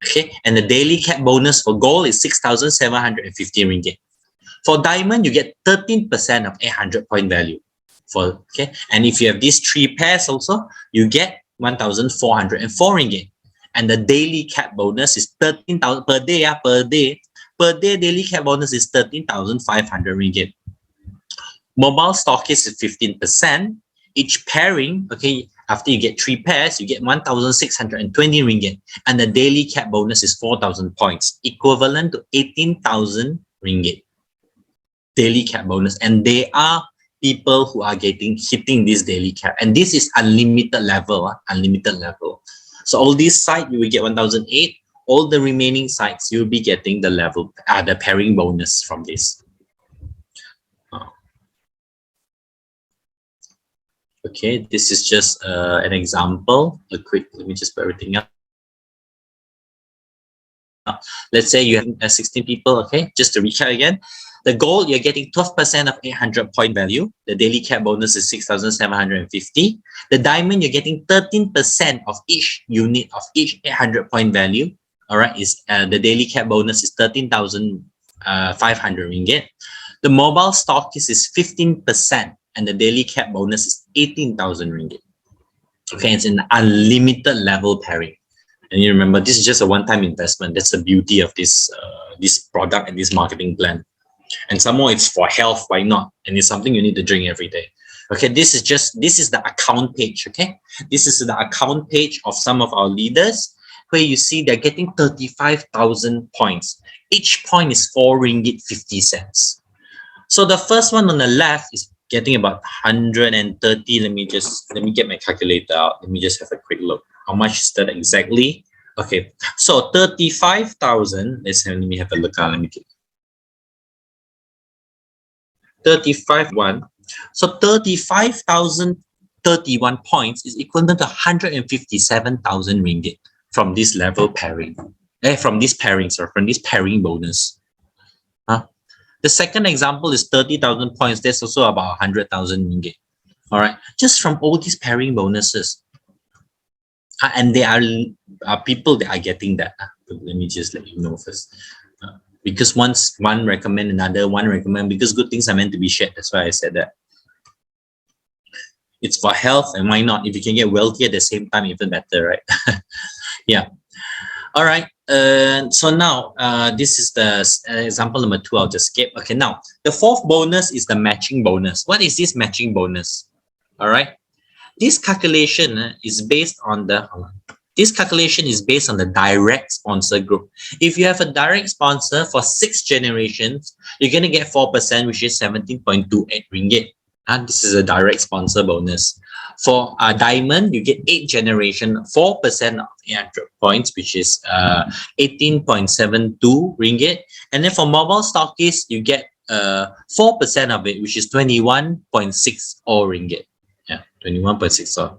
Okay, and the daily cap bonus for gold is 6,750 ringgit. For diamond, you get 13% of 800 point value. And if you have these 3 pairs also, you get 1,404 ringgit. And the daily cap bonus is 13,000 per day. Per day daily cap bonus is 13,500 ringgit. Mobile stockist is 15%. Each pairing, okay, after you get 3 pairs, you get 1,620 ringgit. And the daily cap bonus is 4,000 points, equivalent to 18,000 ringgit. Daily cap bonus. And they are people who are hitting this daily cap. And this is unlimited level. Unlimited level. So all these sites, you will get 1,008. All the remaining sites, you'll be getting the level, the pairing bonus from this. Okay, this is just an example. Let me just put everything up. Let's say you have 16 people, okay? Just to recap again. The gold, you're getting 12% of 800 point value. The daily cap bonus is 6,750. The diamond, you're getting 13% of each unit of each 800 point value. All right, the daily cap bonus is 13,500 ringgit. The mobile stockist is 15%, and the daily cap bonus is 18,000 ringgit. Okay, it's an unlimited level pairing. And you remember, this is just a one-time investment. That's the beauty of this product and this marketing plan. And some more, it's for health, why not? And it's something you need to drink every day. Okay, this is the account page. Okay, this is the account page of some of our leaders, where you see they're getting 35,000 points. Each point is 4 ringgit 50 cents. So the first one on the left is getting about 130. Let me get my calculator out. Let me just have a quick look. How much is that exactly? Okay, so 35,000. Let me have a look. Let me get 35,1. So 35,031 points is equivalent to 157,000 ringgit from this level pairing. From this pairing bonus. The second example is 30,000 points. That's also about 100,000 ringgit. All right, just from all these pairing bonuses. And there are people that are getting that. But let me just let you know first. Because once one recommend another, one recommend, because good things are meant to be shared. That's why I said that. It's for health, and why not? If you can get wealthy at the same time, even better, right? Yeah. All right. So now, this is the example number 2. I'll just skip. Okay. Now, the 4th bonus is the matching bonus. What is this matching bonus? All right. This calculation is based on the. This calculation is based on the direct sponsor group. If you have a direct sponsor for 6 generations, you're going to get 4%, which is 17.28 ringgit. And this is a direct sponsor bonus. For a diamond, you get 8 generation, 4% of 800 points, which is 18.72 ringgit. And then for mobile stockists, you get 4% of it, which is 21.60 ringgit. Yeah, 21.60.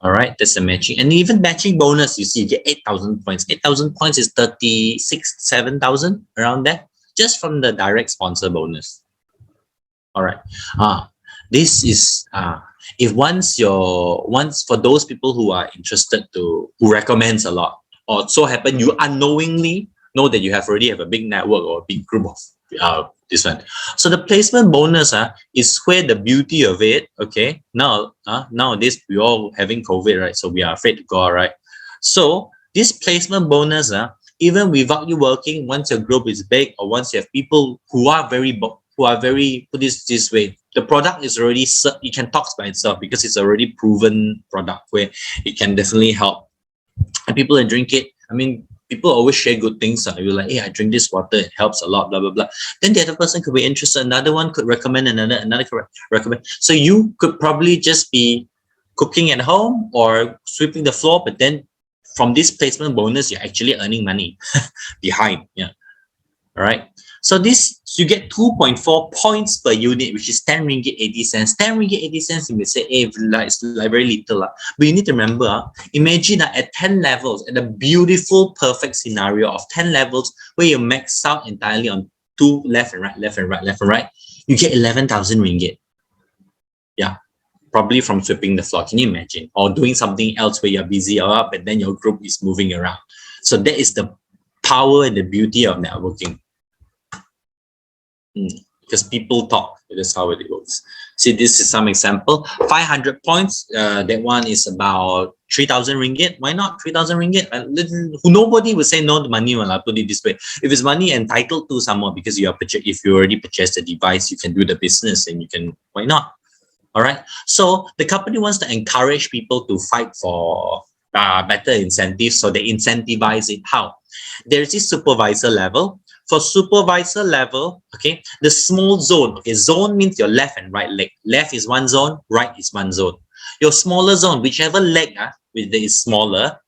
All right, that's the matching. And even matching bonus, you see, you get 8,000 points. 8,000 points is 7,000 around there, just from the direct sponsor bonus. All right. This is if once for those people who are interested who recommends a lot, or so happen you unknowingly know that you already have a big network or a big group of this one. So the placement bonus is where the beauty of it. Okay. Nowadays we all having COVID, right? So we are afraid to go out, right? So this placement bonus, even without you working, once your group is big, or once you have people who are very, put this way, the product is already, it can talk by itself because it's already proven product where it can definitely help. And people that drink it, I mean, people always share good things. You're like, hey, I drink this water, it helps a lot, blah, blah, blah. Then the other person could be interested. Another one could recommend, another could recommend. So you could probably just be cooking at home or sweeping the floor, but then from this placement bonus, you're actually earning money behind. Yeah. All right. So this, you get 2.4 points per unit, which is 10 ringgit 80 cents. 10 ringgit 80 cents, you may say, hey, it's like very little. But you need to remember, imagine at 10 levels, at a beautiful, perfect scenario of 10 levels where you max out entirely on 2 left and right, left and right, left and right, you get 11,000 ringgit. Yeah, probably from sweeping the floor. Can you imagine? Or doing something else where you're busy up and then your group is moving around. So that is the power and the beauty of networking. Because people talk, that's how it works. See, this is some example. 500 points, that one is about 3,000 ringgit. Why not 3,000 ringgit? Nobody will say no to money. I'll put it this way. If it's money entitled to someone, because if you already purchased the device, you can do the business and you can, why not? All right. So the company wants to encourage people to fight for better incentives. So they incentivize it. How? There's this supervisor level. For supervisor level, okay, the small zone, okay, zone means your left and right leg. Left is one zone, right is one zone. Your smaller zone, whichever leg is smaller,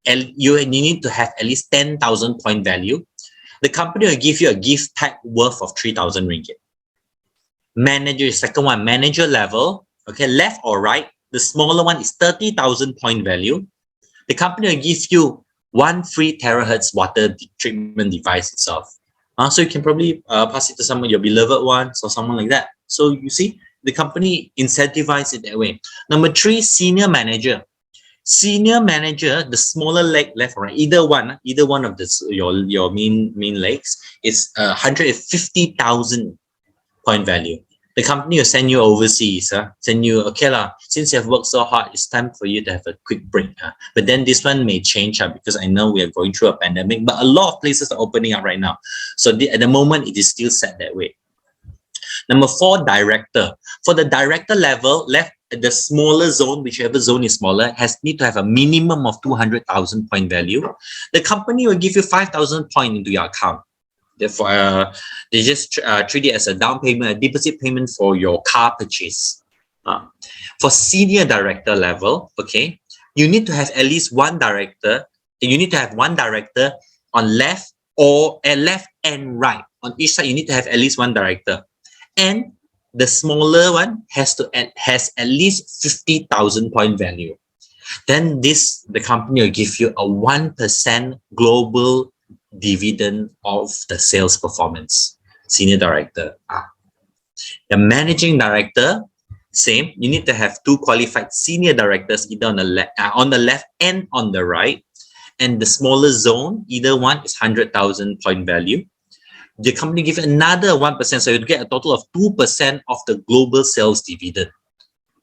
and you need to have at least 10,000 point value. The company will give you a gift pack worth of 3,000 ringgit. Manager, second one, manager level, okay, left or right, the smaller one is 30,000 point value. The company will give you 1 free TeraHertz water treatment device itself. So you can probably pass it to someone, your beloved ones or someone like that. So you see, the company incentivizes it that way. Number 3, senior manager. Senior manager, the smaller leg left or right, either one of your main legs is 150,000 point value. The company will send you overseas, send you, okay since you have worked so hard, it's time for you to have a quick break. But then this one may change because I know we are going through a pandemic, but a lot of places are opening up right now. So at the moment, it is still set that way. Number 4, director. For the director level, left the smaller zone, whichever zone is smaller, need to have a minimum of 200,000 point value. The company will give you 5,000 point into your account. Therefore, they just treat it as a down payment, a deposit payment for your car purchase. For senior director level, okay, you need to have at least one director. You need to have one director on left and right. On each side, you need to have at least one director. And the smaller one has at least 50,000 point value. Then the company will give you a 1% global dividend of the sales performance. Senior director. The managing director, same. You need to have 2 qualified senior directors either on the left and on the right. and the smallest zone, either one is 100,000 point value. The company give another 1%, so you get a total of 2% of the global sales dividend.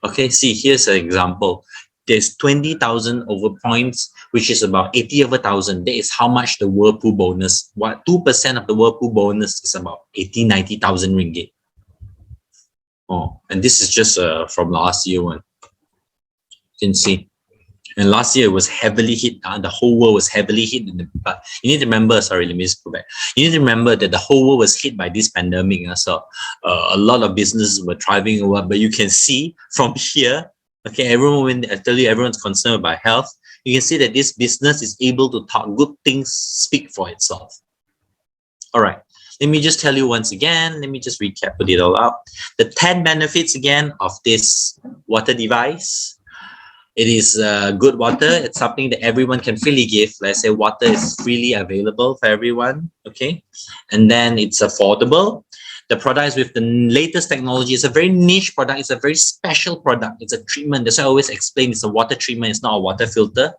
Okay, see, here's an example. There's 20,000 over points, which is about 80 over 1,000. That is how much the Whirlpool bonus, 2% of the Whirlpool bonus is about 80,000-90,000 ringgit. Oh, and this is just from last year one. You can see. And last year it was heavily hit. The whole world was heavily hit. But you need to remember, sorry, let me just go back. You need to remember that the whole world was hit by this pandemic. So a lot of businesses were thriving over. But you can see from here, okay, everyone, when I tell you everyone's concerned about health, you can see that this business is able to talk good things, speak for itself. All right. Let me just tell you once again, let me just recap it all out. The 10 benefits again of this water device. It is good water. It's something that everyone can freely give. Let's say water is freely available for everyone. Okay. And then it's affordable. The product is with the latest technology. It's a very niche product. It's a very special product. It's a treatment. That's why I always explain it's a water treatment. It's not a water filter.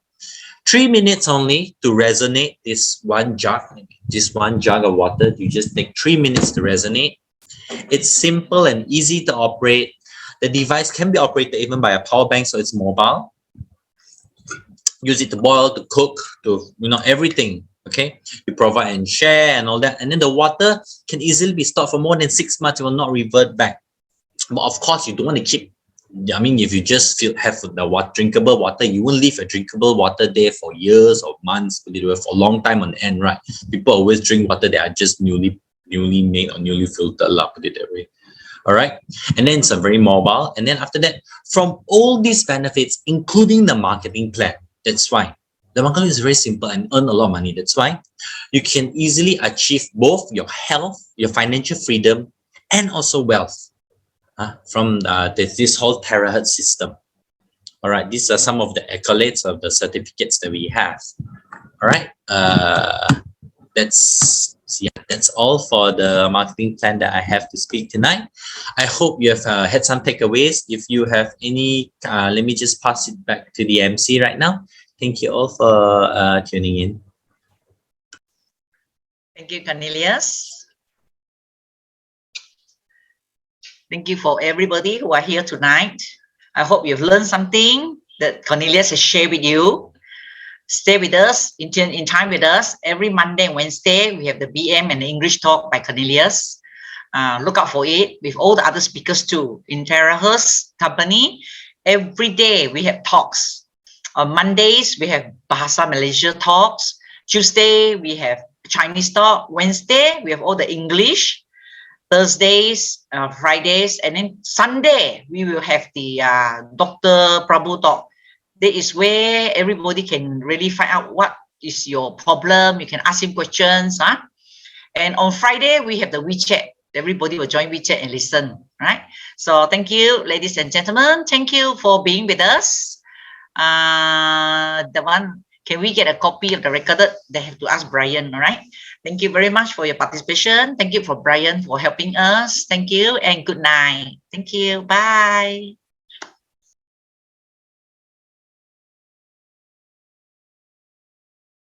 3 minutes only to resonate this one jug of water. You just take 3 minutes to resonate. It's simple and easy to operate. The device can be operated even by a power bank, so it's mobile. Use it to boil, to cook, to everything. Okay, you provide and share and all that, and then the water can easily be stored for more than 6 months. It will not revert back. But of course, you don't want to keep. I mean, if you just have the drinkable water, you won't leave a drinkable water there for years or months, for a long time on end, right? People always drink water that are just newly made or newly filtered, put it that way. All right, and then it's a very mobile. And then after that, from all these benefits, including the marketing plan, that's why the marketing is very simple and earn a lot of money. That's why you can easily achieve both your health, your financial freedom, and also wealth from this whole TeraHertz system. All right, these are some of the accolades of the certificates that we have. All right, that's all for the marketing plan that I have to speak tonight. I hope you have had some takeaways. If you have any, let me just pass it back to the MC right now. Thank you all for tuning in. Thank you, Cornelius. Thank you for everybody who are here tonight. I hope you've learned something that Cornelius has shared with you. Stay with us, in time with us. Every Monday and Wednesday, we have the BM and the English talk by Cornelius. Look out for it with all the other speakers too. In TeraHertz company, every day we have talks. On Mondays, we have Bahasa Malaysia talks. Tuesday, we have Chinese talk. Wednesday, we have all the English. Thursdays, Fridays, and then Sunday, we will have the Dr. Prabhu talk. That is where everybody can really find out what is your problem. You can ask him questions. And on Friday, we have the WeChat. Everybody will join WeChat and listen. Right? So thank you, ladies and gentlemen. Thank you for being with us. Can we get a copy of the recorded? They have to ask Brian. All right. Thank you very much for your participation. Thank you for Brian for helping us. Thank you and good night. Thank you. Bye.